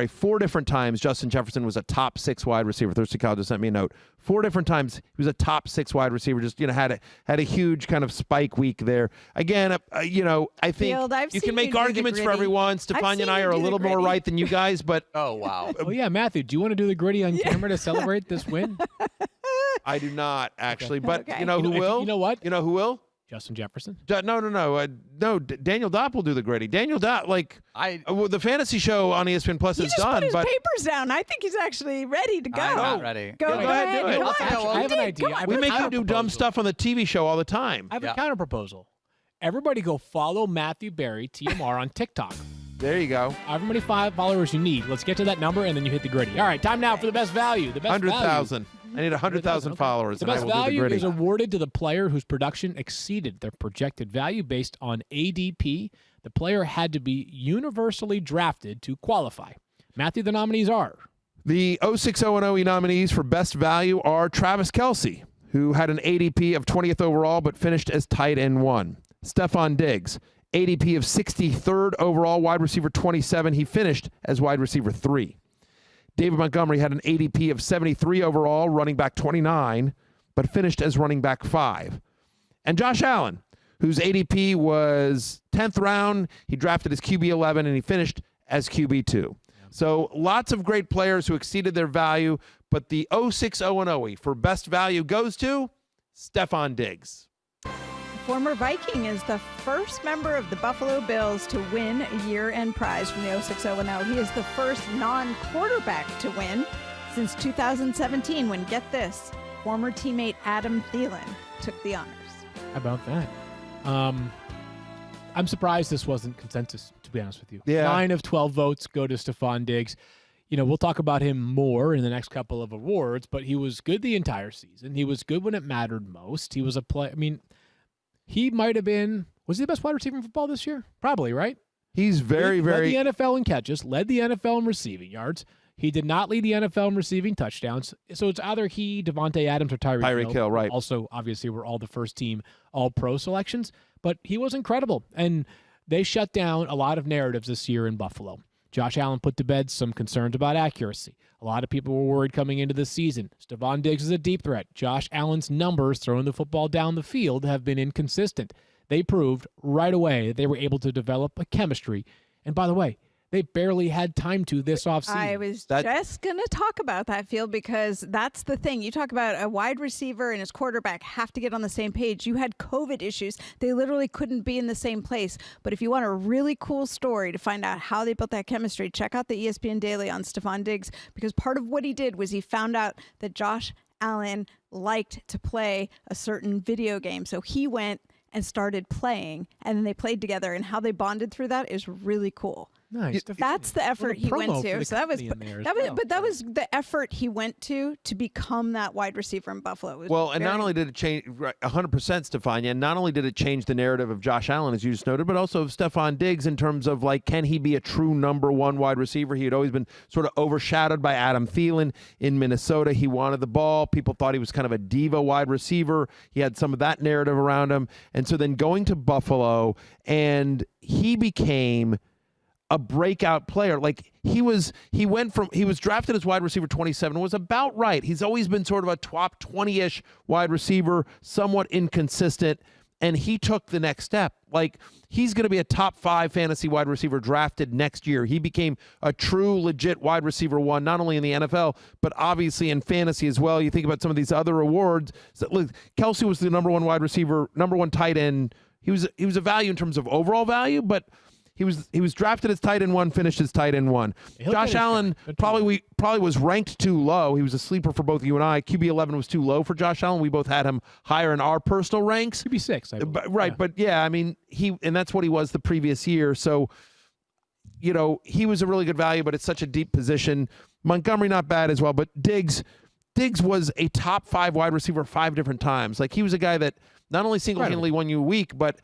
4 different times Justin Jefferson was a top 6 wide receiver. Thirsty Kyle just sent me a note. 4 different times he was a top 6 wide receiver. Just had a huge kind of spike week there. Again, I think Field, you can make arguments for everyone. Stefania and I are a little more right than you guys, but oh wow. Oh yeah, Matthew, do you want to do the gritty on camera to celebrate this win? I do not actually. But Okay. you know who will? You know what? You know who will? Justin Jefferson. No. Daniel Dopp will do the gritty. Daniel Dopp, the fantasy show on ESPN Plus is done. He just put his but papers down. I think he's actually ready to go. I'm not ready. Go ahead, do it. I have an idea. we make you do dumb stuff on the TV show all the time. I have a counter proposal. Everybody go follow Matthew Berry, TMR, on TikTok. There you go. However many followers you need. Let's get to that number, and then you hit the gritty. All right, time now for the best value. The best 100,000. I need 100,000 followers, The and I best will do the value gritty. is awarded to the player whose production exceeded their projected value based on ADP. The player had to be universally drafted to qualify. Matthew, the nominees are The 06 0-0 nominees for best value are Travis Kelce, who had an ADP of 20th overall but finished as tight end 1. Stephon Diggs, ADP of 63rd overall, wide receiver 27. He finished as wide receiver 3. David Montgomery had an ADP of 73 overall, running back 29, but finished as running back 5. And Josh Allen, whose ADP was 10th round, he drafted as QB 11, and he finished as QB 2. So lots of great players who exceeded their value, but the 06-0-0 for best value goes to Stephon Diggs. Former Viking is the first member of the Buffalo Bills to win a year-end prize from the 06-0-0. He is the first non-quarterback to win since 2017 when, get this, former teammate Adam Thielen took the honors. How about that? I'm surprised this wasn't consensus, to be honest with you. Yeah. 9 of 12 votes go to Stephon Diggs. You know, we'll talk about him more in the next couple of awards, but he was good the entire season. He was good when it mattered most. He was a play. I mean, he might have been, was he the best wide receiver in football this year? Probably, right? He's very, very. Led the NFL in catches, led the NFL in receiving yards. He did not lead the NFL in receiving touchdowns. So it's either he, Devontae Adams, or Tyreek Hill, right. Also, obviously, were all the first-team All-Pro selections. But he was incredible, and they shut down a lot of narratives this year in Buffalo. Josh Allen put to bed some concerns about accuracy. A lot of people were worried coming into this season. Stephon Diggs is a deep threat. Josh Allen's numbers throwing the football down the field have been inconsistent. They proved right away that they were able to develop a chemistry. And by the way, they barely had time to this offseason. I was just going to talk about that, Field, because that's the thing. You talk about a wide receiver and his quarterback have to get on the same page. You had COVID issues. They literally couldn't be in the same place. But if you want a really cool story to find out how they built that chemistry, check out the ESPN Daily on Stephon Diggs, because part of what he did was he found out that Josh Allen liked to play a certain video game. So he went and started playing, and then they played together, and how they bonded through that is really cool. Nice. That's the effort he went to. So that was the effort he went to become that wide receiver in Buffalo. Well, and not only did it change 100% Stefania, and not only did it change the narrative of Josh Allen, as you just noted, but also of Stephon Diggs in terms of, like, can he be a true number one wide receiver? He had always been sort of overshadowed by Adam Thielen in Minnesota. He wanted the ball. People thought he was kind of a diva wide receiver. He had some of that narrative around him. And so then going to Buffalo, and he became a breakout player. Like, he was drafted as wide receiver 27, was about right. He's always been sort of a top 20-ish wide receiver, somewhat inconsistent, and he took the next step. Like, he's going to be a top 5 fantasy wide receiver drafted next year. He became a true, legit wide receiver 1, not only in the NFL, but obviously in fantasy as well. You think about some of these other awards. So, look, Kelsey was the number 1 wide receiver, number 1 tight end. He was a value in terms of overall value, but he was drafted as tight end 1, finished as tight end 1. Josh Allen probably was ranked too low. He was a sleeper for both you and I. QB 11 was too low for Josh Allen. We both had him higher in our personal ranks. QB 6, I believe. Right, yeah. But yeah, I mean, and that's what he was the previous year. So, you know, he was a really good value, but it's such a deep position. Montgomery not bad as well, but Diggs was a top 5 wide receiver 5 different times. Like, he was a guy that not only single-handedly won you a week, but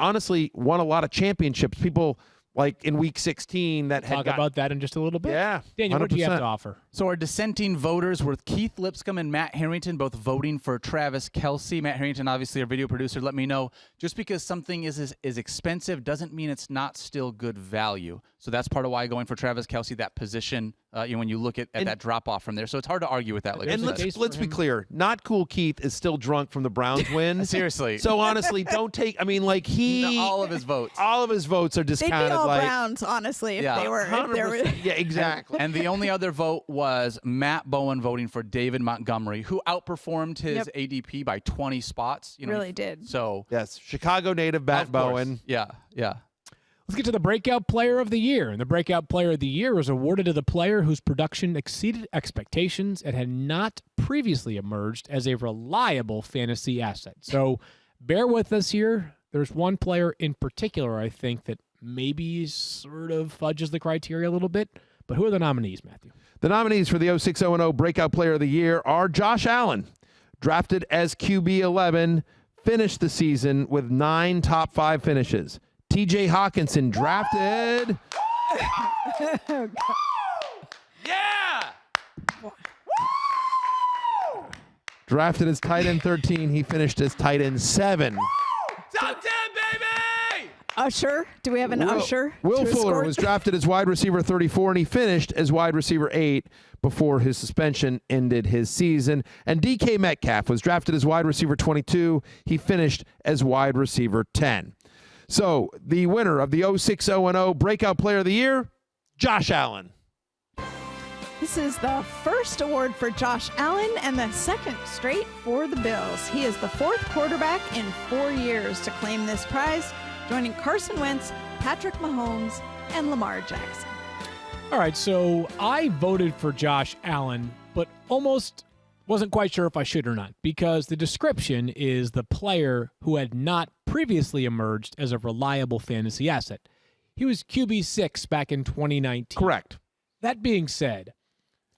honestly won a lot of championships. People like in week 16 that had talk about that in just a little bit. Yeah. Daniel, what do you have to offer? So our dissenting voters were Keith Lipscomb and Matt Harrington, both voting for Travis Kelce. Matt Harrington, obviously our video producer, let me know, just because something is expensive doesn't mean it's not still good value. So that's part of why going for Travis Kelce, that position, when you look at that drop-off from there. So it's hard to argue with that. Like, and let's be clear. Not Cool Keith is still drunk from the Browns win. Seriously. So honestly, don't take – I mean, like, all of his votes. All of his votes are discounted. They'd be all like, Browns, honestly, if they were. Yeah, exactly. And the only other vote was Matt Bowen voting for David Montgomery, who outperformed his ADP by 20 spots. Really did. So yes, Chicago native Matt Bowen. Yeah. Let's get to the Breakout Player of the Year. And the Breakout Player of the Year was awarded to the player whose production exceeded expectations and had not previously emerged as a reliable fantasy asset. So bear with us here. There's one player in particular, I think, that maybe sort of fudges the criteria a little bit. But who are the nominees, Matthew? The nominees for the 06-0-0 Breakout Player of the Year are Josh Allen, drafted as QB 11, finished the season with 9 top 5 finishes. TJ Hawkinson, drafted. Yeah! Drafted as tight end 13, he finished as tight end 7. Top 10, baby! Usher? Do we have an usher? Will to Fuller escort? was drafted as wide receiver 34, and he finished as wide receiver 8 before his suspension ended his season. And DK Metcalf was drafted as wide receiver 22. He finished as wide receiver 10. So the winner of the 06-0-0 Breakout Player of the Year, Josh Allen. This is the first award for Josh Allen and the second straight for the Bills. He is the fourth quarterback in 4 years to claim this prize, joining Carson Wentz, Patrick Mahomes, and Lamar Jackson. All right, so I voted for Josh Allen, but almost wasn't quite sure if I should or not, because the description is the player who had not previously emerged as a reliable fantasy asset. He was QB6 back in 2019. Correct. That being said,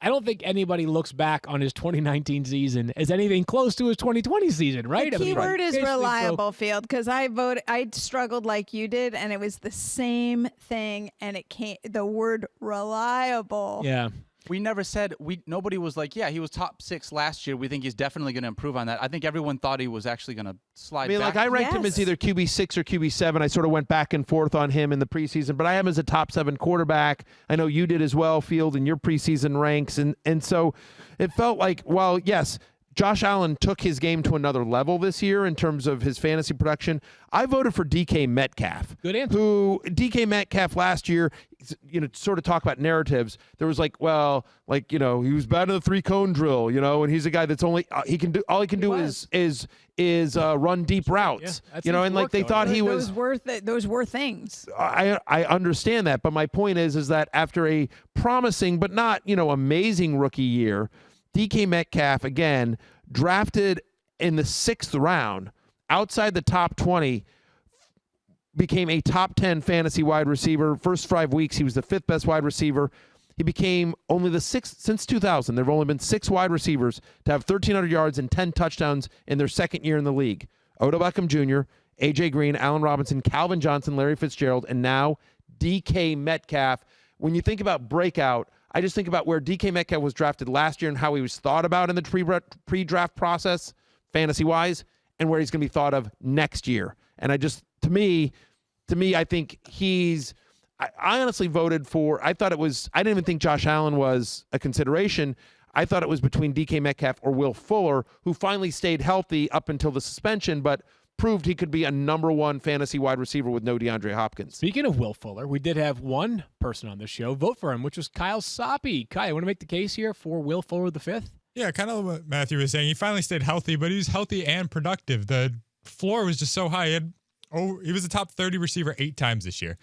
I don't think anybody looks back on his 2019 season as anything close to his 2020 season, right? The keyword is basically, reliable, Field, because I struggled like you did, and it was the same thing, and it came the word reliable. Yeah. We never said nobody was like, yeah, he was top 6 last year. We think he's definitely going to improve on that. I think everyone thought he was actually going to slide I mean, back. like I ranked him as either QB6 or QB7. I sort of went back and forth on him in the preseason, but I have him as a top 7 quarterback. I know you did as well, Field, in your preseason ranks. And so it felt like, well, yes, Josh Allen took his game to another level this year in terms of his fantasy production. I voted for DK Metcalf. Good answer. Who DK Metcalf last year, sort of talk about narratives. There was like, well, like, he was bad in the 3-cone drill, and he's a guy that's only he can do is run deep routes, Yeah, and like they thought he was Those were things. I understand that, but my point is that after a promising but not, amazing rookie year, DK Metcalf, again, drafted in the 6th round, outside the top 20, became a top 10 fantasy wide receiver. First 5 weeks, he was the 5th best wide receiver. He became only the 6th since 2000. There have only been 6 wide receivers to have 1,300 yards and 10 touchdowns in their second year in the league. Odell Beckham Jr., A.J. Green, Allen Robinson, Calvin Johnson, Larry Fitzgerald, and now DK Metcalf. When you think about breakout, I just think about where DK Metcalf was drafted last year and how he was thought about in the pre-draft process, fantasy-wise, and where he's going to be thought of next year. And I just, to me, I think I honestly voted for, I didn't even think Josh Allen was a consideration. I thought it was between DK Metcalf or Will Fuller, who finally stayed healthy up until the suspension, but proved he could be a number 1 fantasy wide receiver with no DeAndre Hopkins. Speaking of Will Fuller, we did have one person on the show vote for him, which was Kyle Soppe. Kyle, you want to make the case here for Will Fuller the 5th? Yeah, kind of what Matthew was saying. He finally stayed healthy, but he was healthy and productive. The floor was just so high. He was a top 30 receiver 8 times this year.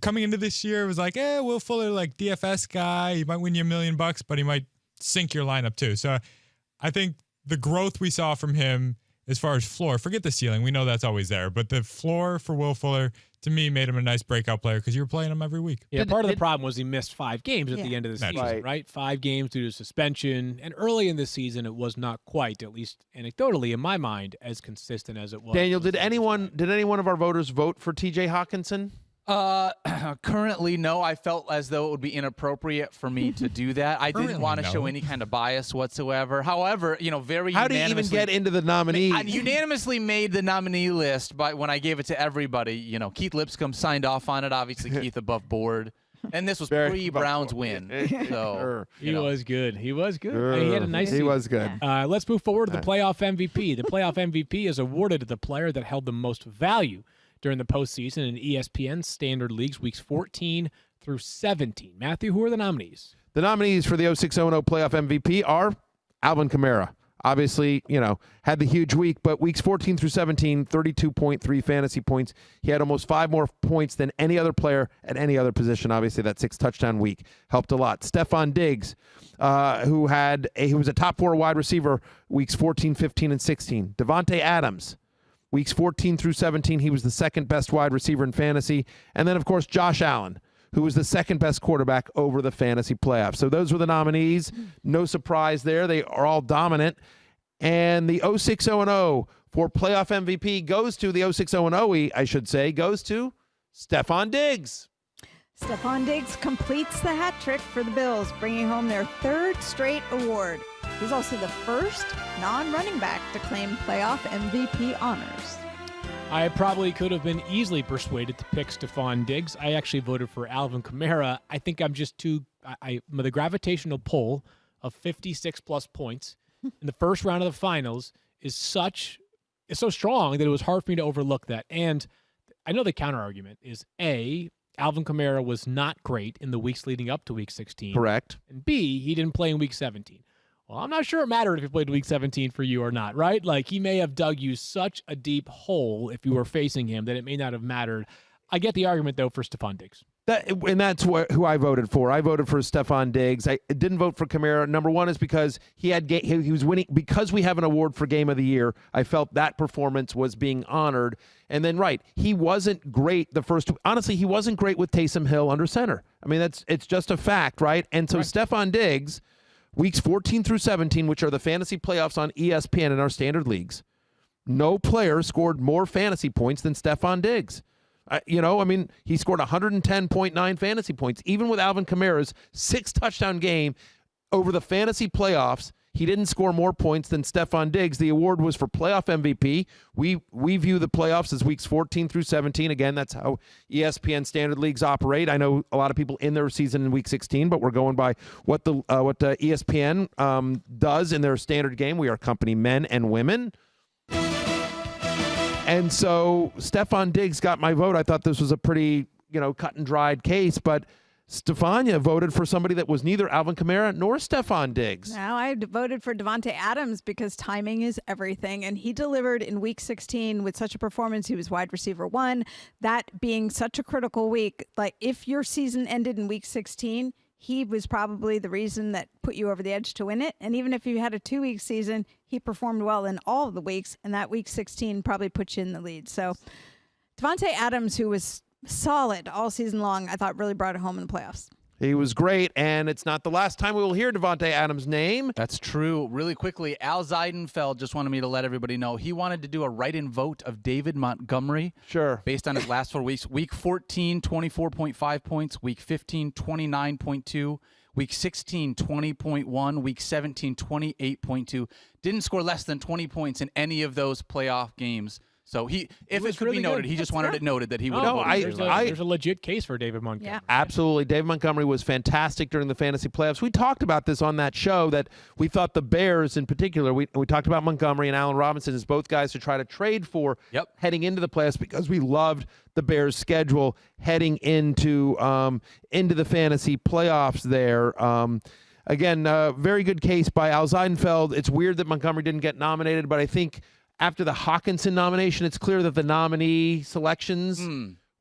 Coming into this year, it was like, Will Fuller, like DFS guy. He might win you $1 million, but he might sink your lineup too. So I think the growth we saw from him as far as floor, forget the ceiling. We know that's always there. But the floor for Will Fuller, to me, made him a nice breakout player because you were playing him every week. Yeah, part of the problem was he missed 5 games at the end of the season, Right. right? 5 games due to suspension. And early in the season, it was not quite, at least anecdotally in my mind, as consistent as it was. Daniel, did any one of our voters vote for TJ Hawkinson? Currently, no. I felt as though it would be inappropriate for me to do that. I didn't want to show any kind of bias whatsoever. However, very How do you even get into the nominees? I unanimously made the nominee list when I gave it to everybody. Keith Lipscomb signed off on it. Obviously, Keith above board. And this was pre-Browns win. So He was good. He was good. He had a nice season. He was good. Let's move forward to the playoff MVP. The playoff MVP is awarded to the player that held the most value during the postseason in ESPN Standard Leagues, weeks 14 through 17. Matthew, who are the nominees? The nominees for the 06-0 playoff MVP are Alvin Kamara. Obviously, had the huge week, but weeks 14 through 17, 32.3 fantasy points. He had almost 5 more points than any other player at any other position. Obviously, that 6-touchdown week helped a lot. Stephon Diggs, who was a top 4 wide receiver weeks 14, 15, and 16. Devontae Adams, weeks 14 through 17, he was the 2nd best wide receiver in fantasy. And then, of course, Josh Allen, who was the 2nd best quarterback over the fantasy playoffs. So those were the nominees. No surprise there. They are all dominant. And the 06-0 for playoff MVP goes to the 06-0, I should say, goes to Stephon Diggs. Stephon Diggs completes the hat trick for the Bills, bringing home their 3rd straight award. He's also the first non-running back to claim playoff MVP honors. I probably could have been easily persuaded to pick Stephon Diggs. I actually voted for Alvin Kamara. I think I'm just too the gravitational pull of 56-plus points in the first round of the finals is so strong that it was hard for me to overlook that. And I know the counter-argument is, A, Alvin Kamara was not great in the weeks leading up to Week 16. Correct. And B, he didn't play in Week 17. Well, I'm not sure it mattered if he played Week 17 for you or not, right? Like, he may have dug you such a deep hole if you were facing him that it may not have mattered. I get the argument, though, for Stephon Diggs. That's who I voted for. I voted for Stephon Diggs. I didn't vote for Kamara. Number one is because he was winning. Because we have an award for Game of the Year, I felt that performance was being honored. And then, he wasn't great the first two. Honestly, he wasn't great with Taysom Hill under center. I mean, it's just a fact, right? And so Stephon Diggs, weeks 14 through 17, which are the fantasy playoffs on ESPN in our standard leagues, no player scored more fantasy points than Stephon Diggs. He scored 110.9 fantasy points. Even with Alvin Kamara's 6-touchdown game over the fantasy playoffs, he didn't score more points than Stephon Diggs. The award was for playoff MVP. We view the playoffs as weeks 14 through 17. Again, that's how ESPN standard leagues operate. I know a lot of people in their season in week 16, but we're going by what the ESPN does in their standard game. We are company men and women. And so Stephon Diggs got my vote. I thought this was a pretty, cut and dried case, but Stefania voted for somebody that was neither Alvin Kamara nor Stephon Diggs. Now I voted for Davante Adams because timing is everything, and he delivered in Week 16 with such a performance. He was wide receiver 1. That being such a critical week, like if your season ended in Week 16, he was probably the reason that put you over the edge to win it. And even if you had a 2-week season, he performed well in all of the weeks, and that Week 16 probably put you in the lead. So Davante Adams, who was solid all season long, I thought really brought it home in the playoffs. He was great, and it's not the last time we will hear Davante Adams' name. That's true. Really quickly, Al Zeidenfeld just wanted me to let everybody know he wanted to do a write-in vote of David Montgomery. Sure. Based on his last 4 weeks. Week 14, 24.5 points. Week 15, 29.2. Week 16, 20.1. Week 17, 28.2. Didn't score less than 20 points in any of those playoff games. So if it could be noted, he just wanted it noted that he would. There's a legit case for David Montgomery. Yeah. Absolutely. David Montgomery was fantastic during the fantasy playoffs. We talked about this on that show that we thought the Bears in particular, we talked about Montgomery and Allen Robinson as both guys to try to trade for heading into the playoffs because we loved the Bears' schedule heading into the fantasy playoffs there. Again, very good case by Al Zeidenfeld. It's weird that Montgomery didn't get nominated, but I think after the Hawkinson nomination, it's clear that the nominee selections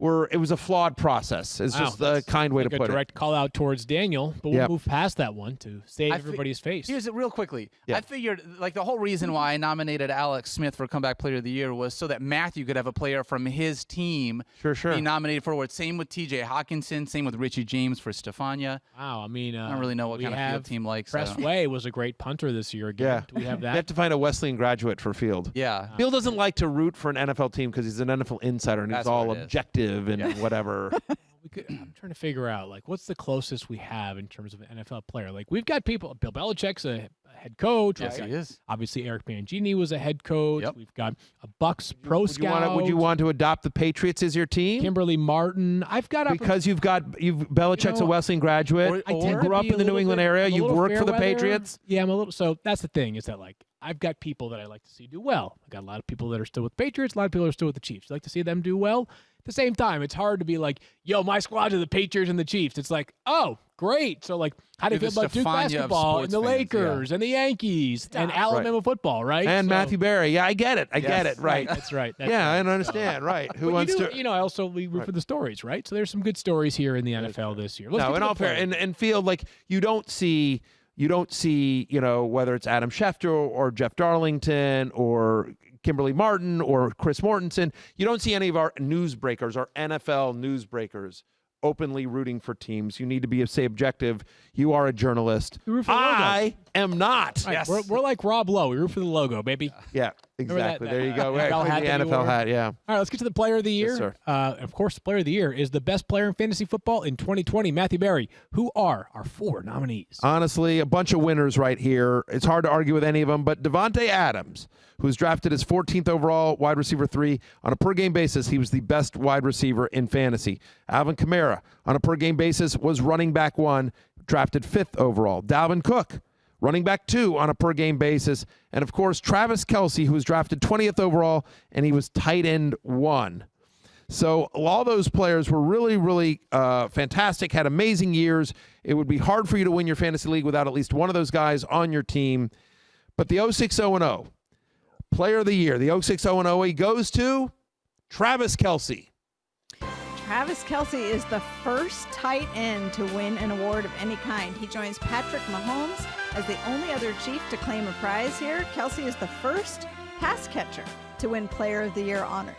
it was a flawed process. It's just the kind way to put it. A direct call out towards Daniel, but we'll move past that one to save everybody's face. Here's it real quickly. Yeah. I figured the whole reason why I nominated Alex Smith for Comeback Player of the Year was so that Matthew could have a player from his team be nominated for it. Same with TJ Hawkinson, same with Richie James for Stefania. Wow, I mean, I don't really know what kind of field team likes. Press Way was a great punter this year again. Yeah. Do we have that? You have to find a Wesleyan graduate for Field. Yeah. Field doesn't like to root for an NFL team because he's an NFL insider and he's all objective and whatever. I'm trying to figure out, what's the closest we have in terms of an NFL player? We've got people. Bill Belichick's a head coach. Yes, he is. Obviously, Eric Mangini was a head coach. Yep. We've got a Bucks pro scout. Would you want to adopt the Patriots as your team? Kimberly Martin. Because Belichick's a Wesleyan graduate. You grew up in the New England area. You've worked for the Patriots. Yeah, I'm a little. So that's the thing is that I've got people that I like to see do well. I've got a lot of people that are still with Patriots. A lot of people that are still with the Chiefs. I like to see them do well. At the same time, it's hard to be yo, my squad are the Patriots and the Chiefs. It's oh, great. So, how do you feel about Duke basketball and the Lakers and the Yankees and Alabama football, right? And Matthew Berry. Yeah, I get it. I get it. Right. That's right. I understand. Right. Who wants to? I also root for the stories, right? So there's some good stories here in the NFL this year. No, in all fair, and Field, you don't see, whether it's Adam Schefter or Jeff Darlington or Kimberly Martin or Chris Mortensen, you don't see any of our newsbreakers, our NFL newsbreakers, openly rooting for teams. You need to be, objective. You are a journalist. I am not. Right, we're like Rob Lowe. We root for the logo, baby. Yeah, exactly. that, there you go. NFL Right, hat the that you NFL wore? hat, yeah. All right, let's get to the player of the year. Yes, sir. Of course, the player of the year is the best player in fantasy football in 2020, Matthew Berry. Who are our 4 nominees? Honestly, a bunch of winners right here. It's hard to argue with any of them, but Davante Adams, who's drafted as 14th overall, wide receiver 3. On a per-game basis, he was the best wide receiver in fantasy. Alvin Kamara, on a per-game basis, was running back 1, drafted 5th overall. Dalvin Cook, running back 2 on a per-game basis. And, of course, Travis Kelce, who was drafted 20th overall, and he was tight end 1. So all those players were really, really fantastic, had amazing years. It would be hard for you to win your fantasy league without at least one of those guys on your team. But the 06-0-0, player of the year, the 06-0-0, he goes to Travis Kelce. Travis Kelce is the first tight end to win an award of any kind. He joins Patrick Mahomes as the only other Chief to claim a prize here. Kelce is the first pass catcher to win Player of the Year honors.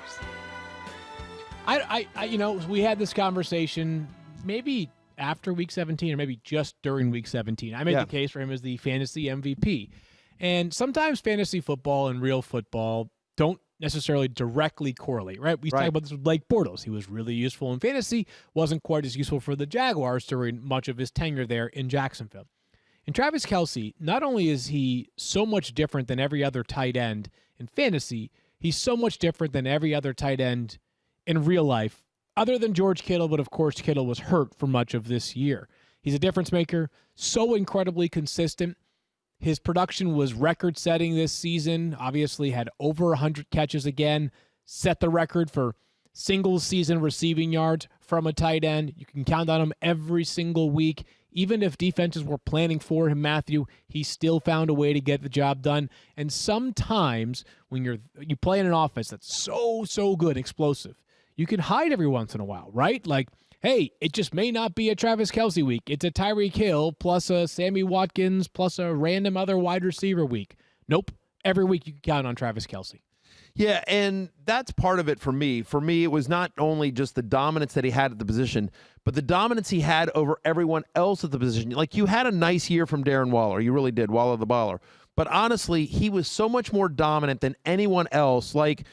We had this conversation maybe after Week 17 or maybe just during Week 17. I made the case for him as the fantasy MVP. And sometimes fantasy football and real football don't necessarily directly correlate, right? We talked about this with Blake Bortles. He was really useful in fantasy, wasn't quite as useful for the Jaguars during much of his tenure there in Jacksonville. And Travis Kelce, not only is he so much different than every other tight end in fantasy, he's so much different than every other tight end in real life, other than George Kittle, but of course Kittle was hurt for much of this year. He's a difference maker, so incredibly consistent. His production was record-setting this season, obviously had over 100 catches again, set the record for single-season receiving yards from a tight end. You can count on him every single week. Even if defenses were planning for him, Matthew, he still found a way to get the job done. And sometimes when you play in an offense that's so good, explosive, you can hide every once in a while, right? Like, hey, it just may not be a Travis Kelce week. It's a Tyreek Hill plus a Sammy Watkins plus a random other wide receiver week. Nope. Every week you can count on Travis Kelce. Yeah, and that's part of it for me. For me, it was not only just the dominance that he had at the position, but the dominance he had over everyone else at the position. Like, you had a nice year from Darren Waller. You really did, Waller the baller. But honestly, he was so much more dominant than anyone else. Like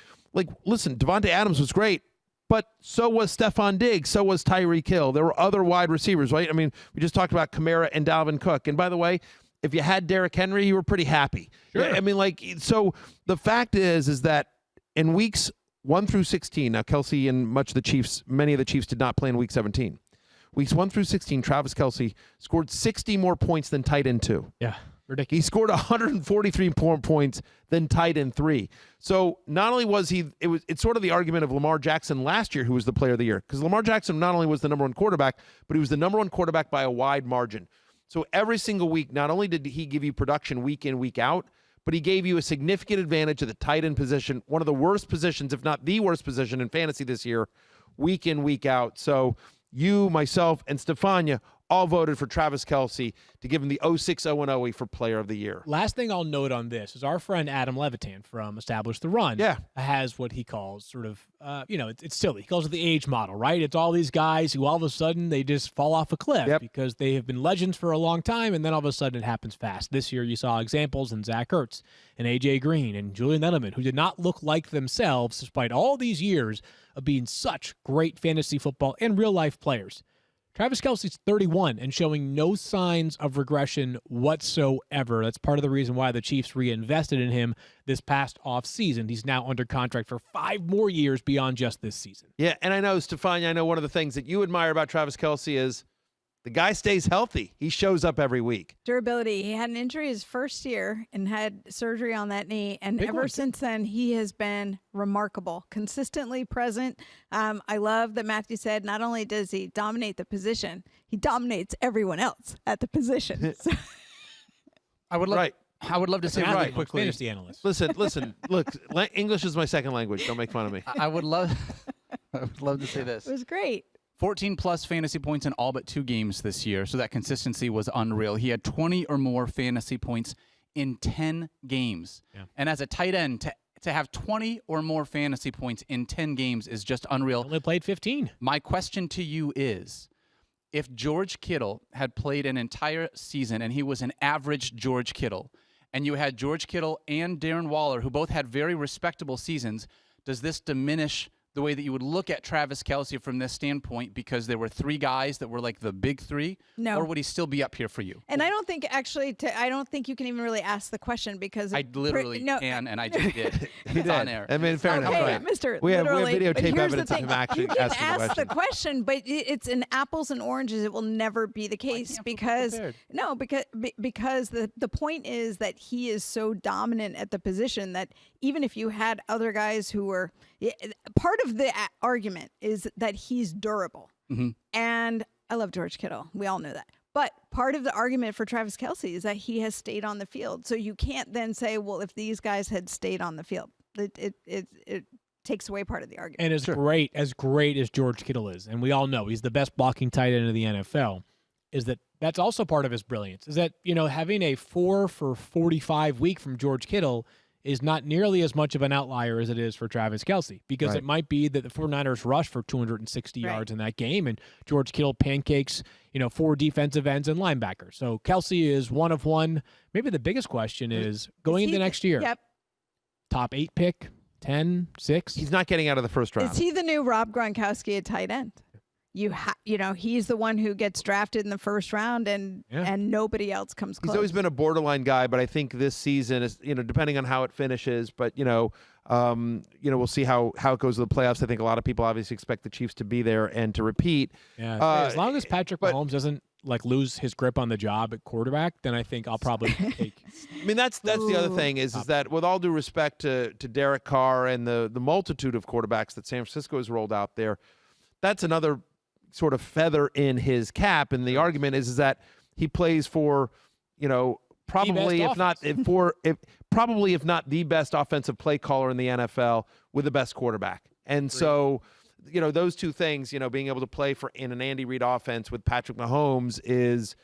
listen, Davante Adams was great, but so was Stephon Diggs, so was Tyreek Hill. There were other wide receivers, right? I mean, we just talked about Kamara and Dalvin Cook. And by the way, if you had Derrick Henry, you were pretty happy. Sure. I mean, so the fact is that in weeks 1 through 16, now Kelce and many of the Chiefs did not play in week 17. Weeks 1 through 16, Travis Kelce scored 60 more points than tight end 2. Yeah, ridiculous. He scored 143 more points than tight end 3. So not only was it's sort of the argument of Lamar Jackson last year, who was the player of the year, because Lamar Jackson not only was the number 1 quarterback, but he was the number 1 quarterback by a wide margin. So every single week, not only did he give you production week in, week out, but he gave you a significant advantage at the tight end position, one of the worst positions, if not the worst position in fantasy this year, week in, week out. So you, myself, and Stefania all voted for Travis Kelce to give him the 06-0-0 for Player of the Year. Last thing I'll note on this is our friend Adam Levitan from Establish the Run has what he calls sort of, it's silly. He calls it the age model, right? It's all these guys who all of a sudden they just fall off a cliff because they have been legends for a long time, and then all of a sudden it happens fast. This year you saw examples in Zach Ertz and A.J. Green and Julian Edelman, who did not look like themselves despite all these years of being such great fantasy football and real-life players. Travis Kelce's 31 and showing no signs of regression whatsoever. That's part of the reason why the Chiefs reinvested in him this past offseason. He's now under contract for 5 more years beyond just this season. Yeah, and I know, Stefania, one of the things that you admire about Travis Kelce is the guy stays healthy. He shows up every week. Durability. He had an injury his first year and had surgery on that knee. And ever since then, he has been remarkable, consistently present. I love that Matthew said not only does he dominate the position, he dominates everyone else at the position. So. I would love to say really quickly. Fantasy analyst. Listen. Look, English is my second language. Don't make fun of me. I would love to say this. It was great. 14-plus fantasy points in all but 2 games this year, so that consistency was unreal. He had 20 or more fantasy points in 10 games. Yeah. And as a tight end, to have 20 or more fantasy points in 10 games is just unreal. Only played 15. My question to you is, if George Kittle had played an entire season and he was an average George Kittle, and you had George Kittle and Darren Waller, who both had very respectable seasons, does this diminish the way that you would look at Travis Kelce from this standpoint because there were three guys that were like the big three? No. Or would he still be up here for you? And I don't think I don't think you can even really ask the question because I literally can, and I just did. It's on air. I mean, fair enough. Okay, Right. Mr. We have Literally, but videotape here's the evidence of thing. him actually You can asking the ask the question. question, but it's in apples and oranges. It will never be the case can't because feel because the point is that he is so dominant at the position that even if you had other guys who were part of the argument is that he's durable. Mm-hmm. And I love George Kittle. We all know that. But part of the argument for Travis Kelce is that he has stayed on the field. So you can't then say, well, if these guys had stayed on the field, it takes away part of the argument. And as great as George Kittle is, and we all know he's the best blocking tight end in the NFL, that's also part of his brilliance. Is that, having a 4 for 45 week from George Kittle is not nearly as much of an outlier as it is for Travis Kelce, because it might be that the 49ers rush for 260 yards in that game, and George Kittle pancakes, 4 defensive ends and linebackers. So Kelce is one of one. Maybe the biggest question is going into next year. Yep. Top 8 pick, 10, 6. He's not getting out of the first round. Is he the new Rob Gronkowski at tight end? He's the one who gets drafted in the first round, and nobody else comes close. He's always been a borderline guy, but I think this season is, depending on how it finishes, but we'll see how it goes to the playoffs. I think a lot of people obviously expect the Chiefs to be there and to repeat. Yeah, as long as Patrick Mahomes doesn't lose his grip on the job at quarterback, then I think I'll probably take. I mean, that's the other thing is that with all due respect to Derek Carr and the multitude of quarterbacks that San Francisco has rolled out there, that's another sort of feather in his cap, and the argument is that he plays for, probably if not the best offensive play caller in the NFL with the best quarterback. And so, those two things, being able to play in an Andy Reid offense with Patrick Mahomes is,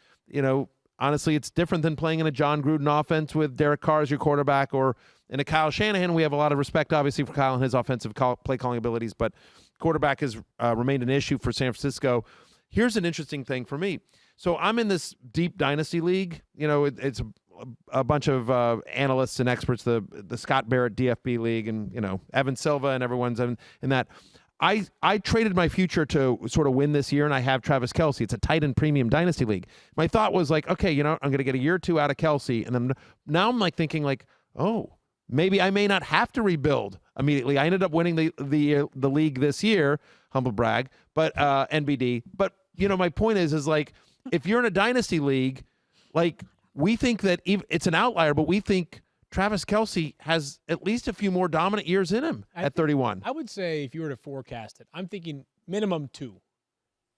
honestly, it's different than playing in a John Gruden offense with Derek Carr as your quarterback, or in a Kyle Shanahan. We have a lot of respect, obviously, for Kyle and his offensive play calling abilities, but quarterback has remained an issue for San Francisco. Here's an interesting thing for me. So I'm in this deep dynasty league. It's a bunch of analysts and experts, the Scott Barrett DFB league, and Evan Silva and everyone's in that. I traded my future to sort of win this year, and I have Travis Kelce. It's a tight end premium dynasty league. My thought was like, okay, I'm going to get a year or two out of Kelce, and then now I'm like thinking like, oh, maybe I may not have to rebuild immediately. I ended up winning the league this year, humble brag, but NBD. But my point is like, if you're in a dynasty league, like we think that it's an outlier, but we think Travis Kelce has at least a few more dominant years in him at 31. I would say if you were to forecast it, I'm thinking minimum 2.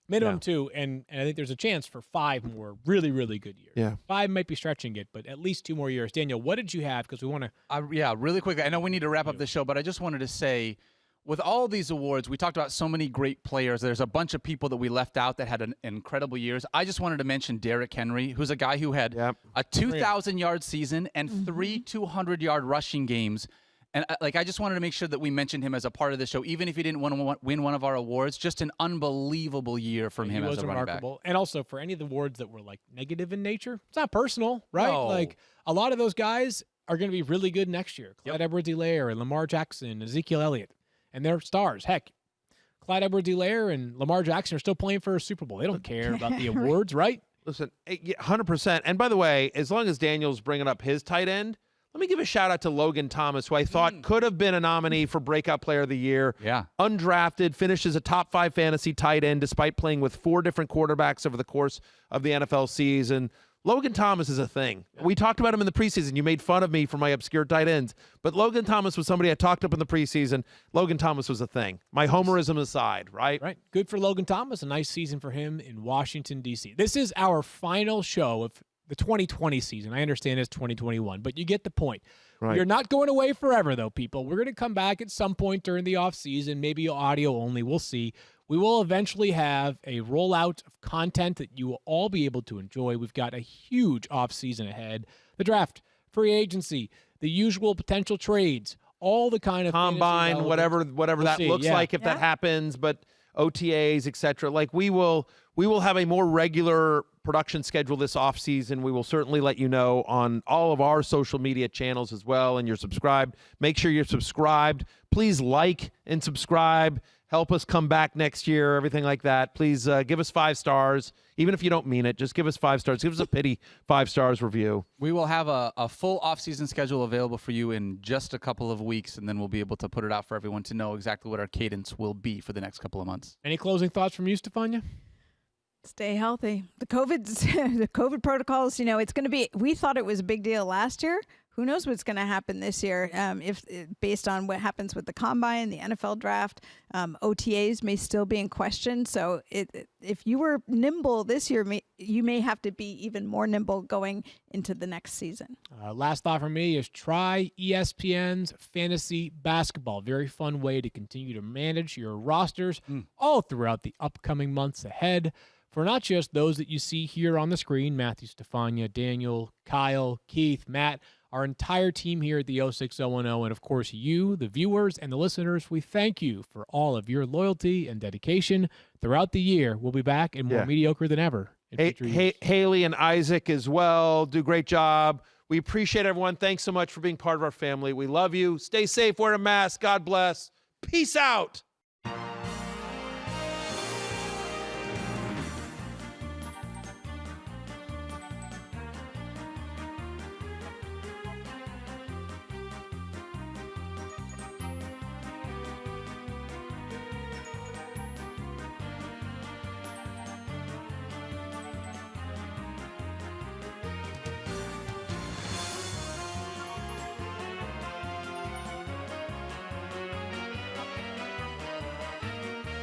Minimum 2, and I think there's a chance for 5 more really, really good years. Yeah. 5 might be stretching it, but at least 2 more years. Daniel, what did you have? Because we want to. Really quickly. I know we need to wrap up the show, but I just wanted to say, with all these awards, we talked about so many great players. There's a bunch of people that we left out that had incredible years. I just wanted to mention Derrick Henry, who's a guy who had a 2,000-yard season and 3 200-yard rushing games. And I just wanted to make sure that we mentioned him as a part of the show, even if he didn't win one of our awards. Just an unbelievable year from him as a running back. And also for any of the awards that were negative in nature, it's not personal, right? No. A lot of those guys are going to be really good next year. Clyde Edwards-Helaire and Lamar Jackson, Ezekiel Elliott, and they're stars. Heck, Clyde Edwards-Helaire and Lamar Jackson are still playing for a Super Bowl. They don't care about the awards, right? Listen, 100%. And by the way, as long as Daniel's bringing up his tight end, let me give a shout out to Logan Thomas, who I thought could have been a nominee for Breakout Player of the Year. Yeah. Undrafted, finishes a top 5 fantasy tight end despite playing with 4 different quarterbacks over the course of the NFL season. Logan Thomas is a thing. We talked about him in the preseason. You made fun of me for my obscure tight ends, but Logan Thomas was somebody I talked up in the preseason. Logan Thomas was a thing. My homerism aside, right? Right. Good for Logan Thomas. A nice season for him in Washington, D.C. This is our final show of the 2020 season. I understand it's 2021, but you get the point. Right. You're not going away forever, though, people. We're going to come back at some point during the offseason, maybe audio only. We'll see. We will eventually have a rollout of content that you will all be able to enjoy. We've got a huge offseason ahead. The draft, free agency, the usual potential trades, all the kind of combine, whatever that looks like if that happens. But OTAs, etc. Like we will have a more regular production schedule this off season. We will certainly let you know on all of our social media channels as well. And you're subscribed. Make sure you're subscribed. Please like and subscribe. Help us come back next year, everything like that. Please give us 5 stars. Even if you don't mean it, just give us 5 stars. Give us a pity 5 stars review. We will have a full off-season schedule available for you in just a couple of weeks, and then we'll be able to put it out for everyone to know exactly what our cadence will be for the next couple of months. Any closing thoughts from you, Stefania? Stay healthy. The COVID protocols, it's going to be, we thought it was a big deal last year. Who knows what's going to happen this year based on what happens with the combine, the NFL draft. OTAs may still be in question. So if you were nimble this year, you may have to be even more nimble going into the next season. Last thought from me is try ESPN's Fantasy Basketball. Very fun way to continue to manage your rosters all throughout the upcoming months ahead. For not just those that you see here on the screen, Matthew, Stefania, Daniel, Kyle, Keith, Matt, our entire team here at the 06010, and of course you, the viewers and the listeners, we thank you for all of your loyalty and dedication throughout the year. We'll be back and more mediocre than ever in future years. Haley and Isaac as well do a great job. We appreciate everyone. Thanks so much for being part of our family. We love you. Stay safe. Wear a mask. God bless. Peace out.